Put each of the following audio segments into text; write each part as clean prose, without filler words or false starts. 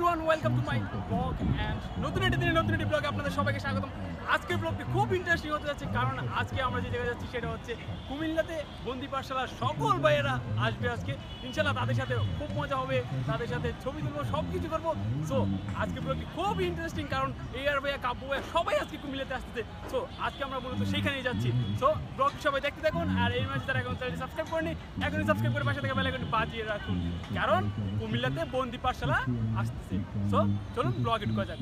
Everyone welcome to my blog and নতুন একটি ব্লগে আপনাদের সবাইকে স্বাগতম। আজকের ব্লগটি খুব ইন্টারেস্টিং হতে যাচ্ছে, কারণ আজকে আমরা যে জায়গায় যাচ্ছি সেটা হচ্ছে কুমিল্লাতে বন্দি পাঠশালার সকল ভাইয়েরা আসবে আজকে। ইনশাল্লাহ তাদের সাথে খুব মজা হবে, তাদের সাথে ছবি তুলবো, সব কিছু করবো। সো আজকে ব্লগটি খুব ইন্টারেস্টিং, কারণ এআর ভাইয়া, কাব্য ভাইয়া সবাই আজকে কুমিল্লাতে আসতেছে। সো আজকে আমরা মূলত সেইখানেই যাচ্ছি। সো ব্লগটি সবাই দেখতে থাকুন, আর এই মাঝে তারা এখন চ্যানেলটি সাবস্ক্রাইব করেনি, এখনই সাবস্ক্রাইব করে পাশে থেকে বেল আইকনটি বাজিয়ে রাখুন, কারণ কুমিল্লাতে বন্দি পাঠশালা আসতেছে। সো চলুন ব্লগ এড করা যাক।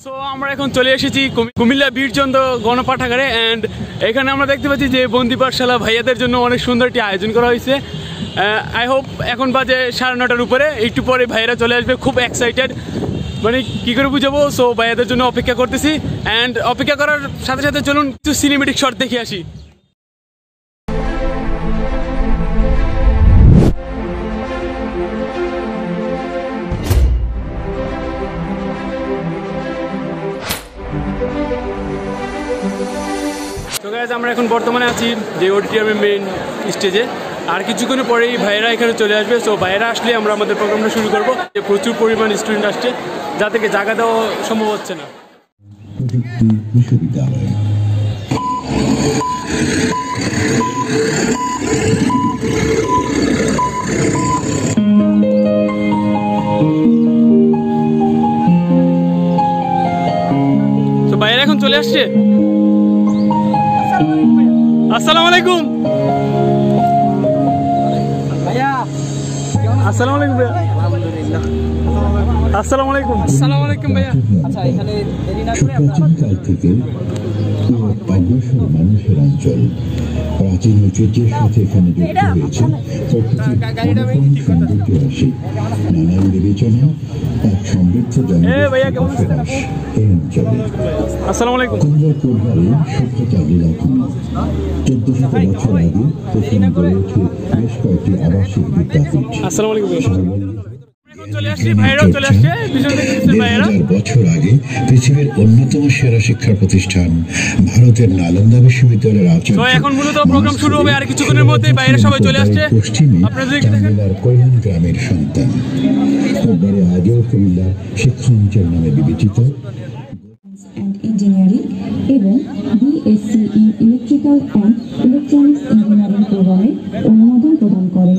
সো আমরা এখন চলে এসেছি কুমিল্লা বীরচন্দ্র গণপাঠাগারে, অ্যান্ড এখানে আমরা দেখতে পাচ্ছি যে বন্দি পাঠশালা ভাইয়াদের জন্য অনেক সুন্দর একটি আয়োজন করা হয়েছে। আই হোপ এখন বাজে 9:30 উপরে, একটু পরে ভাইয়েরা চলে আসবে। খুব এক্সাইটেড, মানে কী করে বুঝাবো। সো ভাইয়াদের জন্য অপেক্ষা করতেছি, অ্যান্ড অপেক্ষা করার সাথে সাথে চলুন কিছু সিনেমেটিক শট দেখে আসি। তো গাইস, আমরা এখন বর্তমানে আছি যে অডিটোরিয়ামের মেইন স্টেজে, আর কিছুক্ষণ পরেই ভাইয়েরা এখানে চলে আসবে। সো ভাইয়েরা আসলে আমরা আমাদের প্রোগ্রামটা শুরু করবো। প্রচুর পরিমাণ স্টুডেন্ট আসছে, যা থেকে জায়গা দেওয়া সম্ভব হচ্ছে না। তো ভাইয়েরা এখন চলে আসছে। আসসালামু আলাইকুম ভাইয়া। আসসালামু আলাইকুম ভাইয়া। আলহামদুলিল্লাহ। আসসালামু আলাইকুম। আসসালামু আলাইকুম ভাইয়া। আচ্ছা, এখানে দেরি না করে আমরা অগ্রসর মানুষের অঞ্চল প্রাচীন ঐতিহ্যের সাথে এখানে যুক্ত হয়েছে। সৌন্দর্য আসে নানান বিবেচনা, এক সমৃদ্ধ এই অঞ্চলে। আসসালামু আলাইকুম। পরিবারে সভ্যতার লীলাভূমি। 1400 বছর আগে এখানে গড়ে ওঠে বেশ কয়েকটি আবাসিক বিদ্যাপীঠ। আসসালামু আলাইকুম। বছর আগে পৃথিবীর অন্যতম সেরা শিক্ষা প্রতিষ্ঠান ভারতের নালন্দা বিশ্ববিদ্যালয়ের আচার্য এখন মূলত প্রোগ্রাম শুরু হবে আর কিছুক্ষণের মধ্যে। বাইরে সবাই চলে আসছে। পশ্চিমে কল্যাণ গ্রামের সন্তান, আগেও কুমিল্লা শিক্ষা অঞ্চল নামে বিবেচিত। ইঞ্জিনিয়ারিং এবং BSc in electrical and electronics engineering প্রোগ্রামে অনুমোদন প্রদান করে।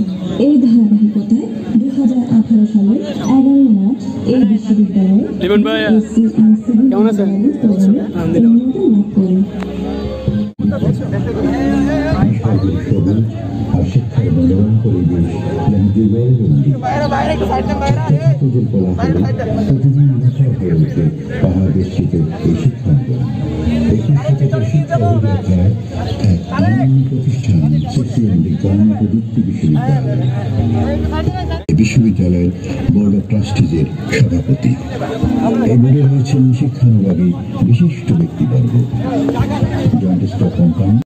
এই ধারাবাহিকতায় 2018 সালের 11 মার্চ এই বিশ্ববিদ্যালয়ে বিএসসি ইন সিভিল ইঞ্জিনিয়ারিং প্রোগ্রামে অনুমোদন লাভ করে। আর শিক্ষার মনোরম পরিবেশ প্রতিদিন মুখর হয়ে ওঠে পাহাড় বেষ্টিত এই শিক্ষাঙ্গন। এক অনন্য প্রতিষ্ঠান সিপিএম বিজ্ঞান ও প্রযুক্তি বিশ্ববিদ্যালয়। এই বিশ্ববিদ্যালয়ের বোর্ড অব ট্রাস্টিজের সভাপতি। এই বোর্ডে রয়েছেন শিক্ষানুরাগী বিশিষ্ট ব্যক্তিবর্গ। জয়েন্ট স্টক কোম্পানি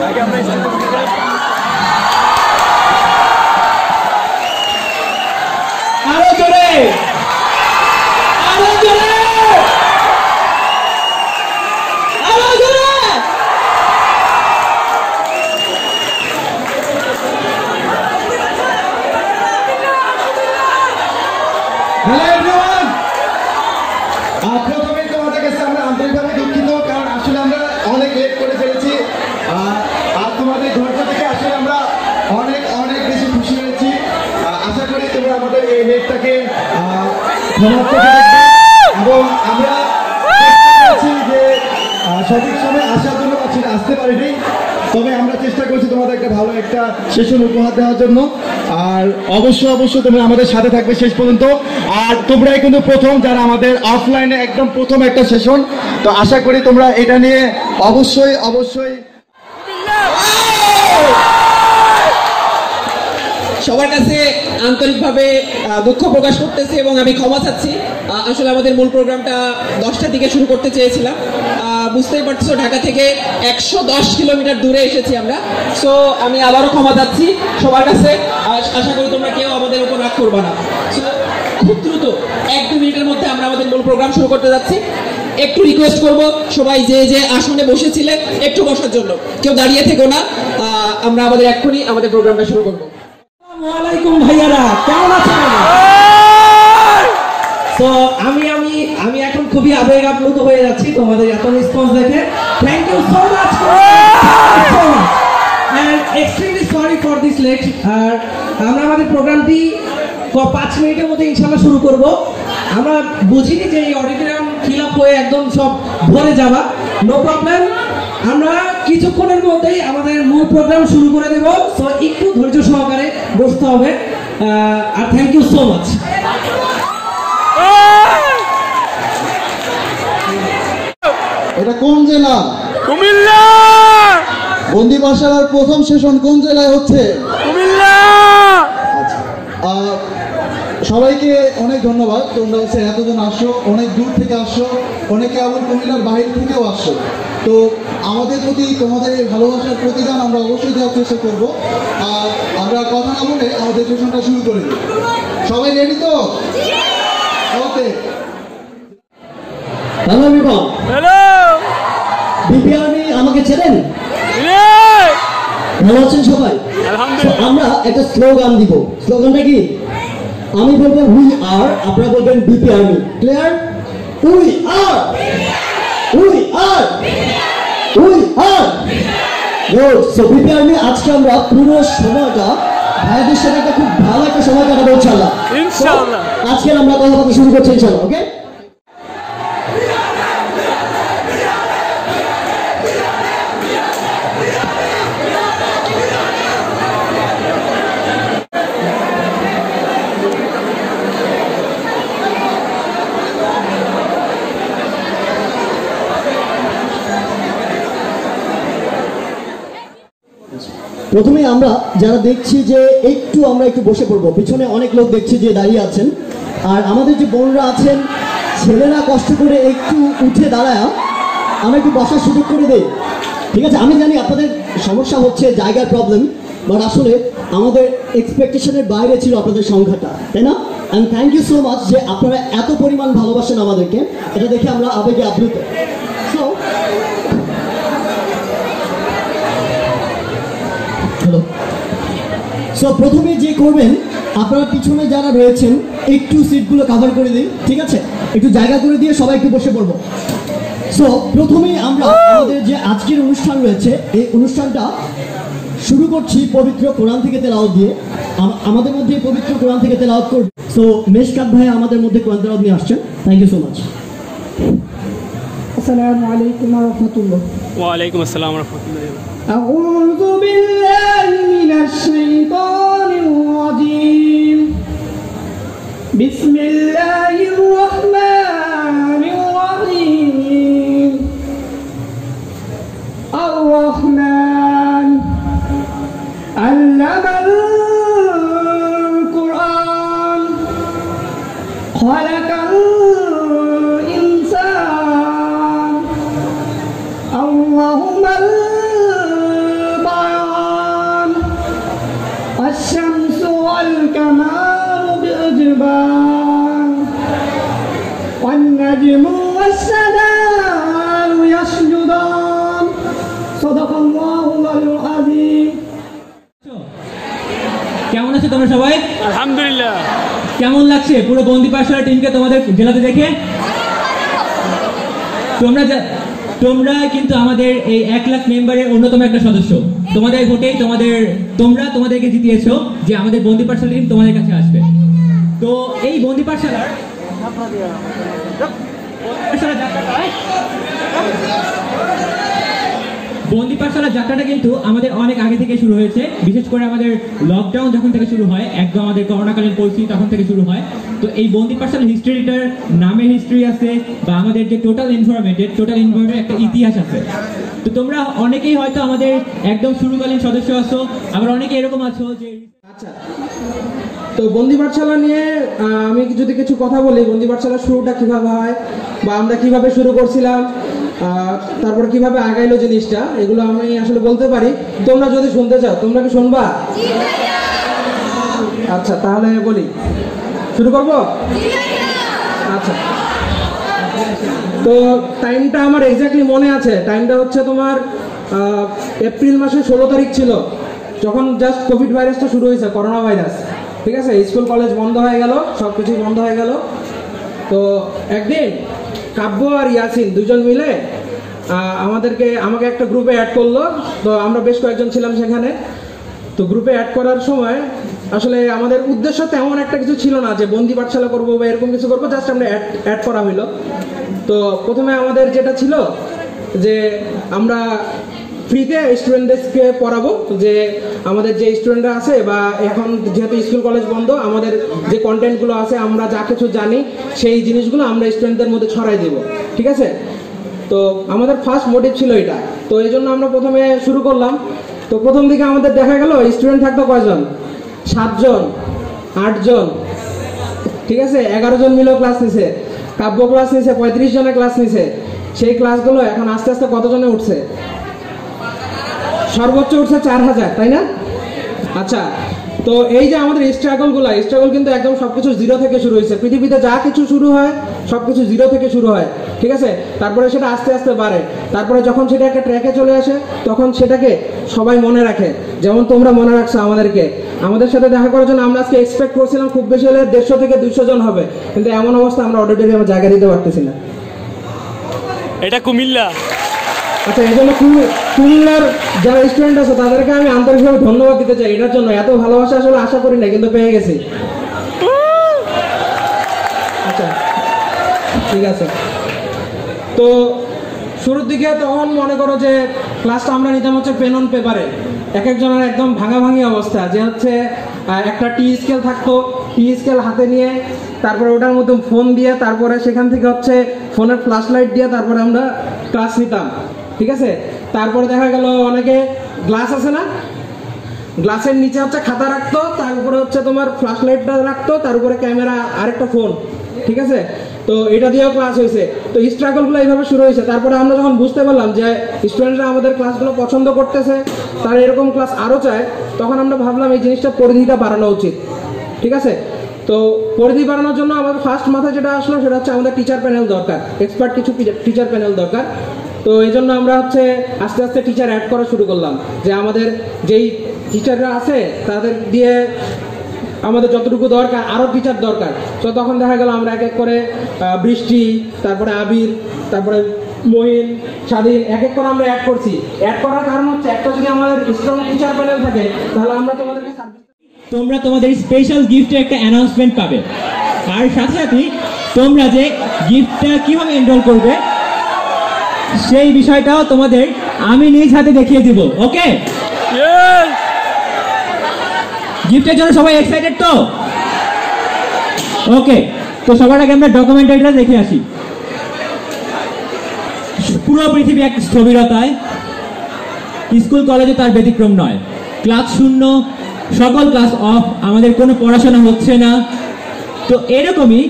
আগে আমরা ক্ষমা করে দেখবেন। এবং আমরা চেষ্টা করছি যে সঠিক সময় আসার জন্য আসতে পারিনি, তবে আমরা চেষ্টা করছি তোমাদের একটা ভালো একটা সেশন উপহার দেওয়ার জন্য। আর অবশ্যই তোমরা আমাদের সাথে থাকবে শেষ পর্যন্ত। আর তোমরাই কিন্তু প্রথম যারা আমাদের অফলাইনে একদম প্রথম একটা সেশন, তো আশা করি তোমরা এটা নিয়ে অবশ্যই সবার কাছে আন্তরিকভাবে দুঃখ প্রকাশ করতেছি এবং আমি ক্ষমা চাচ্ছি। আসলে আমাদের মূল প্রোগ্রামটা 10টার দিকে শুরু করতে চেয়েছিলাম। বুঝতেই পারছো ঢাকা থেকে 110 কিলোমিটার দূরে এসেছি আমরা। সো আমি আবারও ক্ষমা চাচ্ছি সবার কাছে। আশা করি তোমরা কেউ আমাদের উপর রাগ করবা না। খুব দ্রুত 1-2 মিনিটের মধ্যে আমরা আমাদের মূল প্রোগ্রাম শুরু করতে যাচ্ছি। একটু রিকোয়েস্ট করব সবাই যে আসনে বসেছিলেন একটু বসার জন্য, কেউ দাঁড়িয়ে থেকো না। আমরা এক্ষুনি আমাদের প্রোগ্রামটা শুরু করবো। আসসালামু আলাইকুম ভাইয়ারা, কেমন আছেন? তো আমি এখন খুবই আবেগ আপ্লুত হয়ে যাচ্ছি তোমাদের এত রেসপন্স দেখে। Thank you so much and extremely sorry for this late. আর আমরা আমাদের প্রোগ্রামটি 5 মিনিটের মধ্যে ইনশাআল্লাহ শুরু করব। আমরা বুঝিনি যে এই অডিটোরিয়াম ফিল আপ হয়ে একদম সব ভরে যাবা। নো প্রবলেম, আমরা কিছুক্ষণের মধ্যেই আমাদের মূল প্রোগ্রাম শুরু করে দেব। সো একটু ধৈর্য সহকারে বসতে হবে। আর থ্যাংক ইউ সো মাচ। এটা কোন জেলা? কুমিল্লা। বন্দিপাশালার প্রথম সেশন কোন জেলায় হচ্ছে? কুমিল্লা। সবাইকে অনেক ধন্যবাদ। তোমরা হচ্ছে এতজন আসছো, অনেক দূর থেকে আসছো, অনেকে আবার কুমিল্লার বাইরে থেকেও আসছো। তো আমাদের প্রতি তোমাদের এই ভালোবাসার প্রতিদান আমরা অবশ্যই দেওয়ার চেষ্টা করবো। আর আমরা কথা না বলে আমাদের সেশনটা শুরু করে দিই। সবাই রেডি তো? ওকে। হ্যালো বিপন। হ্যালো। বিপিআরমি আমাকে চেনেন? ভালো আছেন সবাই? আলহামদুলিল্লাহ। আমরা একটা স্লোগান দিব। স্লোগানটা কি? আমি বলবো উই আর, আপনারা বলবেন বিপিআরমি। Clear? We are, we are, we are. Good. So বিপিআরমি আজকে আমরা পুরো সময়টা ভাইদের সাথে একটা খুব ভালো একটা সময় কাটাবো ইনশাআল্লাহ। ইনশাআল্লাহ। আজকে আমরা কথা বলতে শুরু করছি ইনশাআল্লাহ। ওকে? প্রথমে আমরা যারা দেখছি যে আমরা একটু বসে পড়বো। পিছনে অনেক লোক দেখছি যে দাঁড়িয়ে আছেন। আর আমাদের যে বোনরা আছেন, ছেলেরা কষ্ট করে একটু উঠে দাঁড়ায় আমরা একটু বসার সুযোগ করে দেই। ঠিক আছে? আমি জানি আপনাদের সমস্যা হচ্ছে জায়গার প্রবলেম, বাট আসলে আমাদের এক্সপেকটেশনের বাইরে ছিল আপনাদের সংখ্যাটা, তাই না? And thank you so much যে আপনারা এত পরিমাণ ভালোবাসেন আমাদেরকে। এটা দেখে আমরা আবেগে আপ্লুত। সো সো প্রথমে যে করবেন, আপনারা পিছনে যারা রয়েছেন একটু সিটগুলো কভার করে দিন। ঠিক আছে? একটু জায়গা করে দিয়ে সবাই একটু বসে পড়বো। সো প্রথমেই আমরা আমাদের যে আজকের অনুষ্ঠান রয়েছে, এই অনুষ্ঠানটা শুরু করছি পবিত্র কোরআন থেকে তেলাওয়াত দিয়ে। আমাদের মধ্যে পবিত্র কোরআন থেকে তেলাওয়াত করবে। সো মেশকাত ভাই আমাদের মধ্যে কোরআন তেলাওয়াত নিয়ে আসছেন। Thank you so much. আসসালামু আলাইকুম ওয়া রাহমাতুল্লাহ। ওয়া আলাইকুম আসসালাম ওয়া রাহমাতুল্লাহ। أعوذ بالله من الشيطان الرجيم. بسم الله الرحمن الرحيم. الرحمن علم القرآن خلق الإنسان. اللهم الشمس والقمر بإجبار والنجم والشجر يسجدان. صدق الله العظيم. কেমন আছো তোমরা সবাই? আলহামদুলিল্লাহ। কেমন লাগছে পুরো বন্দিপাশালা টিমকে তোমাদের জেলাতে দেখে? তোমরা কিন্তু আমাদের এই 1 লাখ মেম্বারের অন্যতম একটা সদস্য। তোমাদের ভোটেই তোমাদেরকে জিতিয়েছো যে আমাদের বন্দিপাশালা টিম তোমাদের কাছে আসবে। তো এই বন্দিপাশালার বন্দি পাঠশালা যাত্রাটা কিন্তু আমাদের অনেক আগে থেকে শুরু হয়েছে, বিশেষ করে আমাদের লকডাউন যখন থেকে শুরু হয়, একদম আমাদের করোনাকালীন পরিস্থিতি তখন থেকে শুরু হয়। তো এই বন্দি পাঠশালা হিস্ট্রিটার নামে হিস্ট্রি আছে, বা আমাদের যে টোটাল ইনফরমেটেড একটা ইতিহাস আছে। তো তোমরা অনেকেই হয়তো আমাদের একদম শুরুকালীন সদস্য আছো, আবার অনেকে এরকম আছো যে আচ্ছা, তো বন্দি পাঠশালা নিয়ে আমি যদি কিছু কথা বলি, বন্দি পাঠশালার শুরুটা কিভাবে হয় বা আমরা কিভাবে শুরু করছিলাম, তারপর কিভাবে আগাইলো জিনিসটা, এগুলো আমি আসলে বলতে পারি। তোমরা যদি শুনতে চাও, তোমরা কি শুনবা? আচ্ছা, তাহলে বলি, শুরু করব। আচ্ছা, তো টাইমটা আমার এক্স্যাক্টলি মনে আছে। টাইমটা হচ্ছে তোমার এপ্রিল মাসের 16 তারিখ ছিল, যখন জাস্ট কোভিড ভাইরাসটা শুরু হয়েছে, করোনা ভাইরাস। ঠিক আছে, স্কুল কলেজ বন্ধ হয়ে গেল, সব কিছুই বন্ধ হয়ে গেল। তো একদিন কাব্য আর ইয়াসিন দুজন মিলে আমাকে একটা গ্রুপে অ্যাড করলো। তো আমরা বেশ কয়েকজন ছিলাম সেখানে। তো গ্রুপে অ্যাড করার সময় আসলে আমাদের উদ্দেশ্য তেমন একটা কিছু ছিল না যে বন্দি পাঠশালা করবো বা এরকম কিছু করবো, জাস্ট আমরা অ্যাড করা হইলো। তো প্রথমে আমাদের যেটা ছিল যে আমরা ফ্রিতে স্টুডেন্টদেরকে পড়াবো, যে আমাদের যে স্টুডেন্টরা আছে বা এখন যেহেতু স্কুল কলেজ বন্ধ, আমাদের যে কন্টেন্টগুলো আছে, আমরা যা কিছু জানি সেই জিনিসগুলো আমরা স্টুডেন্টদের মধ্যে ছড়াই দেব। ঠিক আছে, তো আমাদের ফার্স্ট মোটিভ ছিল এটা। তো এই জন্য আমরা প্রথমে শুরু করলাম। তো প্রথম দিকে আমাদের দেখা গেল স্টুডেন্ট থাকতো কয়জন? 7 জন, 8 জন। ঠিক আছে, 11 জন মিলেও ক্লাস নিছে। কাব্য ক্লাস নিছে, 35 জনের ক্লাস নিছে। সেই ক্লাসগুলো এখন আস্তে আস্তে কতজনে উঠছে? সর্বোচ্চ উঠছে 4000, তাই না? আচ্ছা, তো এই যে আমাদের স্ট্রাগল কিন্তু একদম সবকিছু জিরো থেকে শুরু হয়েছে। পৃথিবীতে যা কিছু শুরু হয় সবকিছু জিরো থেকে শুরু হয়। ঠিক আছে, তারপরে সেটা আস্তে আস্তে বাড়ে। তারপরে যখন সেটা একটা ট্র্যাকে চলে আসে, তখন সেটাকে সবাই মনে রাখে। যেমন তোমরা মনে রাখছো আমাদের সাথে দেখা করার জন্য আমরা আজকে এক্সপেক্ট করছিলাম খুব বেশি হলে 150 থেকে 200 জন হবে, কিন্তু এমন অবস্থা আমরা অডিটোরিয়ামে জায়গা দিতে পারতেছি না। এটা কুমিল্লা। আচ্ছা, এই জন্য কুমিল্লার যারা স্টুডেন্ট আছে তাদেরকে আমি আন্তরিকভাবে ধন্যবাদ দিতে চাই। এটার জন্য এত ভালোবাসা আসলে আশা করি না, কিন্তু পেয়ে গেছি। আচ্ছা, ঠিক আছে। তো শুরুর দিকে তখন মনে করো যে ক্লাসটা আমরা নিতাম হচ্ছে পেন অন পেপারে। এক একজনের একদম ভাঙাভাঙি অবস্থা, যে হচ্ছে একটা টি স্কেল থাকতো, টি স্কেল হাতে নিয়ে তারপরে ওটার মধ্যে ফোন দিয়ে, তারপরে সেখান থেকে হচ্ছে ফোনের ফ্ল্যাশ লাইট দিয়ে তারপরে আমরা ক্লাস নিতাম। ঠিক আছে, তারপরে দেখা গেল অনেকে গ্লাস আছে না, গ্লাসের নিচে হচ্ছে খাতা রাখতো, তার উপরে হচ্ছে তোমার ফ্ল্যাশ লাইটটা রাখতো, তার উপরে ক্যামেরা, আরেকটা ফোন। ঠিক আছে, তো এটা দিয়েও ক্লাস হয়েছে। তো স্ট্রাগলগুলো এইভাবে শুরু হয়েছে। তারপরে আমরা যখন বুঝতে পারলাম যে স্টুডেন্টরা আমাদের ক্লাসগুলো পছন্দ করতেছে, তারা এরকম ক্লাস আরও চায়, তখন আমরা ভাবলাম এই জিনিসটা পরিধিটা বাড়ানো উচিত। ঠিক আছে, তো পরিধি বাড়ানোর জন্য আমাদের ফার্স্ট মাথায় যেটা আসলো সেটা হচ্ছে আমাদের টিচার প্যানেল দরকার, এক্সপার্ট কিছু টিচার প্যানেল দরকার। তো এই জন্য আমরা হচ্ছে আস্তে আস্তে টিচার অ্যাড করা শুরু করলাম, যে আমাদের যেই টিচাররা আছে তাদের দিয়ে আমাদের যতটুকু দরকার আরও টিচার দরকার। তো তখন দেখা গেল আমরা এক এক করে বৃষ্টি, তারপরে আবির, তারপরে মহিন, স্বাধীন, এক এক করে আমরা অ্যাড করছি। অ্যাড করার কারণ হচ্ছে একটা যদি আমাদের স্ট্রং টিচার প্যানেল থাকে, তাহলে আমরা তোমাদেরকে তোমরা তোমাদের স্পেশাল গিফটের একটা অ্যানাউন্সমেন্ট পাবে, আর সাথে সাথে তোমরা যে গিফটটা কিভাবে এনরোল করবে সেই বিষয়টাও তোমাদের আমি নিজ হাতে দেখিয়ে দিব। ওকে, গিফটের জন্য সবাই এক্সাইটেড তো? ওকে, তো সবার আগে আমরা ডকুমেন্টারিটা দেখে আসি। পুরো পৃথিবী এক স্থবিরতায়, স্কুল কলেজে তার ব্যতিক্রম নয়। ক্লাস শূন্য, সকল ক্লাস অফ, আমাদের কোনো পড়াশোনা হচ্ছে না। তো এরকমই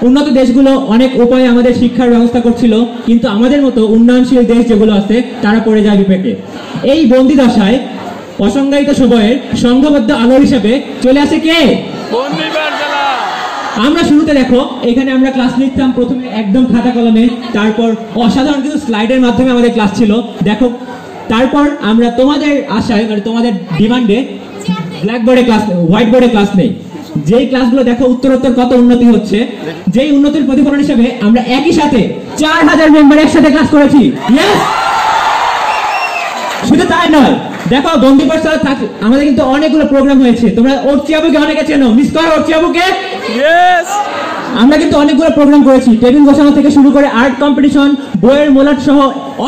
উন্নত দেশগুলো অনেক উপায়ে আমাদের শিক্ষার ব্যবস্থা করছিল, কিন্তু আমাদের মতো উন্নয়নশীল দেশ যেগুলো আছে তারা পড়ে যায় বিপেকে। এই বন্দি দশায় অসংজ্ঞায়িত সময়ের সংঘবদ্ধ আলো হিসেবে চলে আসে কে? আমরা শুরুতে দেখো এখানে আমরা ক্লাস নিতাম প্রথমে একদম খাতা কলমে, তারপর অসাধারণ কিছু স্লাইডের মাধ্যমে আমাদের ক্লাস ছিল। দেখো, তারপর আমরা তোমাদের আশায়, মানে তোমাদের ডিমান্ডে ব্ল্যাকবোর্ডে ক্লাস, হোয়াইট বোর্ডে ক্লাস নেই। যেই ক্লাসগুলো দেখো উত্তরোত্তর কত উন্নতি হচ্ছে, যেই উন্নতির প্রতিফলন হিসেবে আমরা একই সাথে 4000 মেম্বার একসাথে ক্লাস করেছি। শুধু তাই নয়, দেখো বন্দি পাঠশালা আমাদের কিন্তু অনেকগুলো প্রোগ্রাম হয়েছে। তোমরা অর্চি আবুকে অনেকে চেনো, মিস করো অর্চি আবুকে। আমরা কিন্তু অনেকগুলো প্রোগ্রাম করেছি, টেবিল বসানো থেকে শুরু করে আর্ট কম্পিটিশন, বইয়ের মোলাট সহ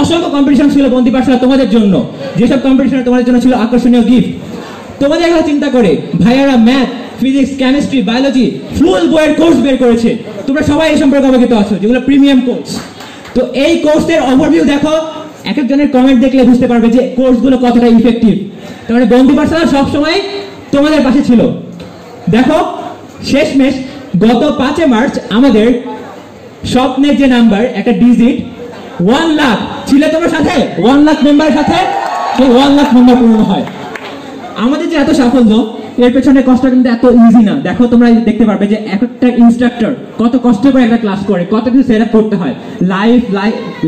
অসংখ্য কম্পিটিশন ছিল বন্দি পাঠশালা তোমাদের জন্য। যেসব কম্পিটিশনে তোমাদের জন্য ছিল আকর্ষণীয় গিফট। তোমাদের কথা চিন্তা করে ভাইয়ারা ম্যাথ, ফিজিক্স, কেমিস্ট্রি, বায়োলজি ফুল বইয়ের কোর্স বের করেছে। তোমরা সবাই এই সম্পর্কে অবগত আছো, যেগুলো প্রিমিয়াম কোর্স। তো এই কোর্সের ওভারভিউ দেখো, এক একজনের কমেন্ট দেখলে বুঝতে পারবে যে কোর্সগুলো কতটা ইফেক্টিভ। তার মানে বন্দি পাঠশালা সবসময় তোমাদের পাশে ছিল। দেখো শেষমেশ গত 5 মার্চ আমাদের স্বপ্নের যে নাম্বার, একটা ডিজিট 1 লাখ ছিল তোমার সাথে, 1 লাখ মেম্বারের সাথে সেই 1 লাখ মেম্বার পূরণ হয়। আমাদের যে এত সাফল্য, এর পেছনে কষ্ট কিন্তু এত ইজি না। দেখো তোমরা দেখতে পারবে যে একটা ইনস্ট্রাক্টর কত কষ্ট করে একটা ক্লাস করে, কত কিছু সেট আপ করতে হয়,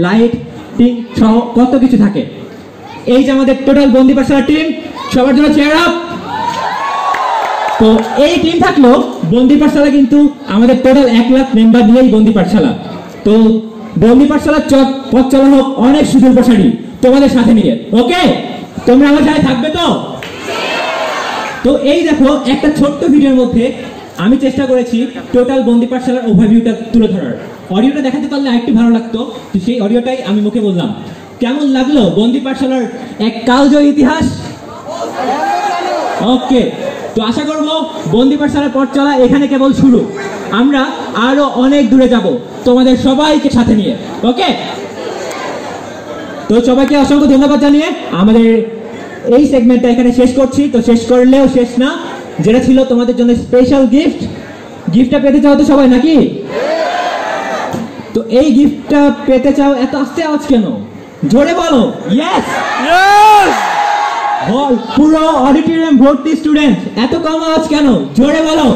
লাইটিং সহ কত কিছু থাকে। এই যে আমাদের টোটাল বন্দি পাঠশালা টিম, সবার জন্য চেয়ার আপ। তো এই টিম থাকলেও বন্দি পাঠশালা কিন্তু আমাদের টোটাল 1 লাখ মেম্বার নিয়েই বন্দি পাঠশালা। তো বন্দি পাঠশালার পথ চলা হোক অনেক সুদূর প্রসারী তোমাদের সাথে নিয়ে। ওকে, তোমরা আমার সাথে থাকবে তো? তো এই দেখো একটা ছোট্ট ভিডিওর মধ্যে আমি চেষ্টা করেছি টোটাল বন্দি পাঠশালার ওভারভিউটা তুলে ধরার। অডিওটা দেখাতে পারলে আরেকটু ভালো লাগতো, তো সেই অডিওটাই আমি মুখে বললাম। কেমন লাগলো বন্দি পাঠশালার এক কালজয়ী ইতিহাস? ওকে, তো আশা করবো বন্দি পাঠশালার পথ চলা এখানে কেবল শুরু। আমরা আরো অনেক দূরে যাব তোমাদের সবাইকে সাথে নিয়ে। ওকে, তো সবাইকে অসংখ্য ধন্যবাদ জানিয়ে আমাদের এই সেগমেন্টটা এখানে শেষ করছি। তো শেষ করলেও শেষ না, যেটা ছিল তোমাদের জন্য স্পেশাল গিফটটা পেতে চাও তো সবাই নাকি? তো এই গিফটটা পেতে চাও, এত আস্তে আওয়াজ কেন? জোরে বলো ইয়েস। পুরো অডিটোরিয়াম ভর্তি স্টুডেন্ট, এত কম আওয়াজ কেন? জোরে বলো।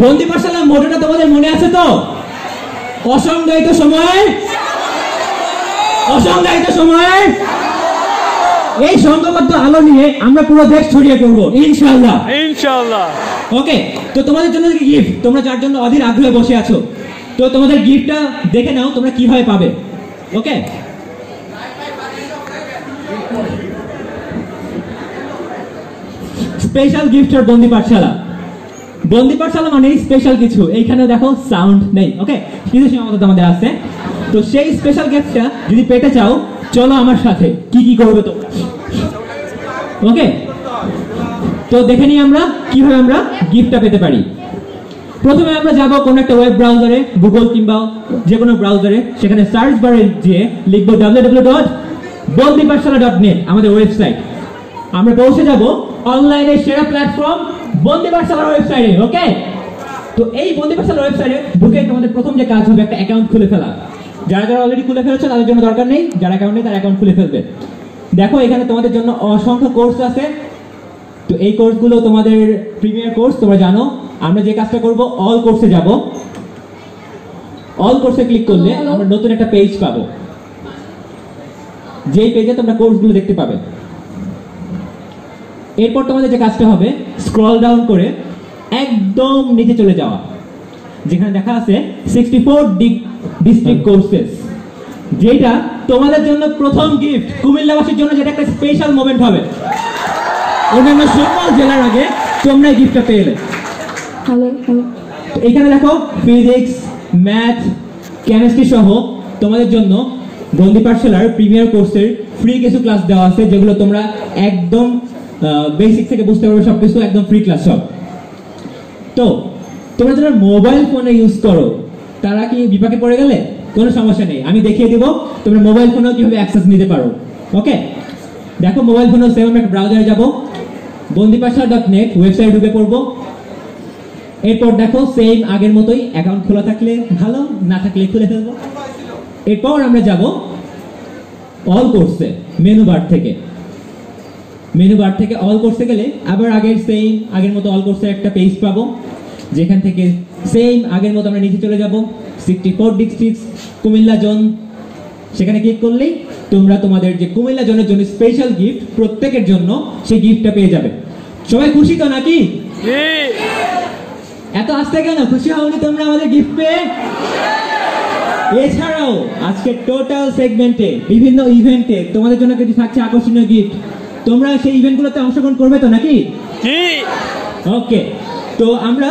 বন্দি পাঠশালার মোটোটা তোমাদের মনে আছে তো? অসংজ্ঞায়িত সময় এই সংঘবদ্ধ আলো নিয়ে আমরা পুরো দেশ ছড়িয়ে পড়বো ইনশাআল্লাহ। ওকে, তো তোমাদের জন্য গিফট, তোমরা যার জন্য অধীর আগ্রহে বসে আছো, তো তোমাদের গিফটটা দেখে নাও তোমরা কিভাবে পাবে। ওকে, স্পেশাল গিফটের বন্দি পাঠশালা। বন্দি পাঠশালা মানে স্পেশাল কিছু। এইখানে দেখো সাউন্ড নেই, ওকে, কিছু সীমাবদ্ধতা আমাদের আছে। তো সেই স্পেশাল গিফটটা যদি পেতে চাও, চলো আমার সাথে। কি কি করবে তোমরা? ওকে, তো দেখে নিই আমরা কিভাবে আমরা গিফটটা পেতে পারি। প্রথমে আমরা যাব কোন একটা ওয়েব ব্রাউজারে, গুগল কিংবা যে কোনো ব্রাউজারে, সেখানে সার্চ বারে গিয়ে লিখবো www.bondipathshala.net, আমাদের ওয়েবসাইট। আমরা পৌঁছে যাব অনলাইনের সেরা প্ল্যাটফর্ম বন্দি পাঠশালার ওয়েবসাইটে। ওকে, তো এই বন্দি পাঠশালার ওয়েবসাইটে ঢুকে তোমাদের প্রথম যে কাজ হবে একটা অ্যাকাউন্ট খুলে ফেলা। যারা যারা অলরেডি খুলে ফেলেছে তাদের জন্য দরকার নেই, যারা অ্যাকাউন্ট নেই তারা অ্যাকাউন্ট খুলে ফেলবে। দেখো এখানে তোমাদের জন্য অসংখ্য কোর্স আছে। তো এই কোর্সগুলো তোমাদের প্রিমিয়ার কোর্স, তোমরা জানো। আমরা যে কাজটা করব, অল কোর্সে যাব। অল কোর্সে ক্লিক করলে আমরা নতুন একটা পেজ পাবো, যেই পেজে তোমরা কোর্সগুলো দেখতে পাবে। এরপর তোমাদের যে কাজটা হবে, স্ক্রল ডাউন করে একদম নিচে চলে যাওয়া, যেখানে দেখা আছে 64 ডিস্ট্রিক্ট কোর্সেস, যেটা তোমাদের জন্য প্রথম গিফট, কুমিল্লাবাসীর জন্য যেটা একটা স্পেশাল মোমেন্ট হবে। অন্যান্য সকল জেলার আগে তোমরা গিফটটা পেলে। এখানে দেখো ফিজিক্স, ম্যাথ, কেমিস্ট্রি সহ তোমাদের জন্য বন্দি পাঠশালার প্রিমিয়ার কোর্সের ফ্রি কিছু ক্লাস দেওয়া আছে, যেগুলো তোমরা একদম বেসিক থেকে বুঝতে পারবে সবকিছু, একদম ফ্রি ক্লাস সব। তো তোমরা যারা মোবাইল ফোনে ইউজ করো তারা কি বিপাকে পড়ে গেলে? কোনো সমস্যা নেই, আমি দেখিয়ে দিব তোমরা মোবাইল ফোনেও কিভাবে অ্যাক্সেস নিতে পারো। ওকে, দেখো মোবাইল ফোনেও সেম একটা ব্রাউজারে যাব, bondipathshala.net ওয়েবসাইটে ঢুকে পড়বো। এরপর দেখো সেম আগের মতোই, অ্যাকাউন্ট খোলা থাকলে ভালো, না থাকলে খুলে ফেলবো। এরপর আমরা যাব অল কোর্সে, মেনু বার থেকে অল কোর্সে গেলে আবার আগের মতো অল কোর্সের একটা পেজ পাবো, যেখান থেকে সেম আগের মতো আমরা নিচে চলে যাব 64 ডিস্ট্রিক্ট কুমিল্লা জোন। সেখানে ক্লিক করলেই তোমরা তোমাদের যে কুমিল্লা জোনের জন্য স্পেশাল গিফট, প্রত্যেকের জন্য সেই গিফটটা পেয়ে যাবে। সবাই খুশি তো নাকি? এত আস্তে কেন? খুশি হওনি তোমরা আমাদের গিফট পেয়ে? এছাড়াও আজকে টোটাল সেগমেন্টে বিভিন্ন ইভেন্টে তোমাদের জন্য কিছু থাকছে আকর্ষণীয় গিফট। তোমরা সেই ইভেন্টগুলোতে অংশগ্রহণ করবে তো নাকি? ওকে, তো আমরা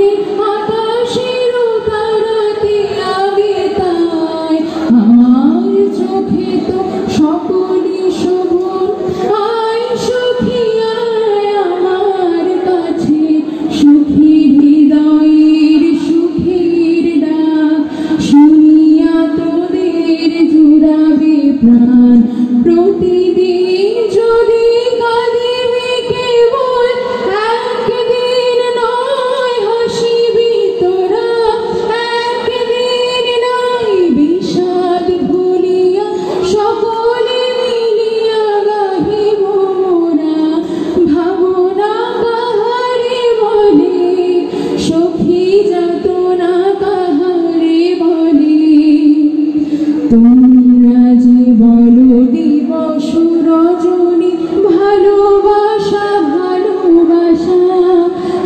দিবস রজনী ভালোবাসা ভালোবাসা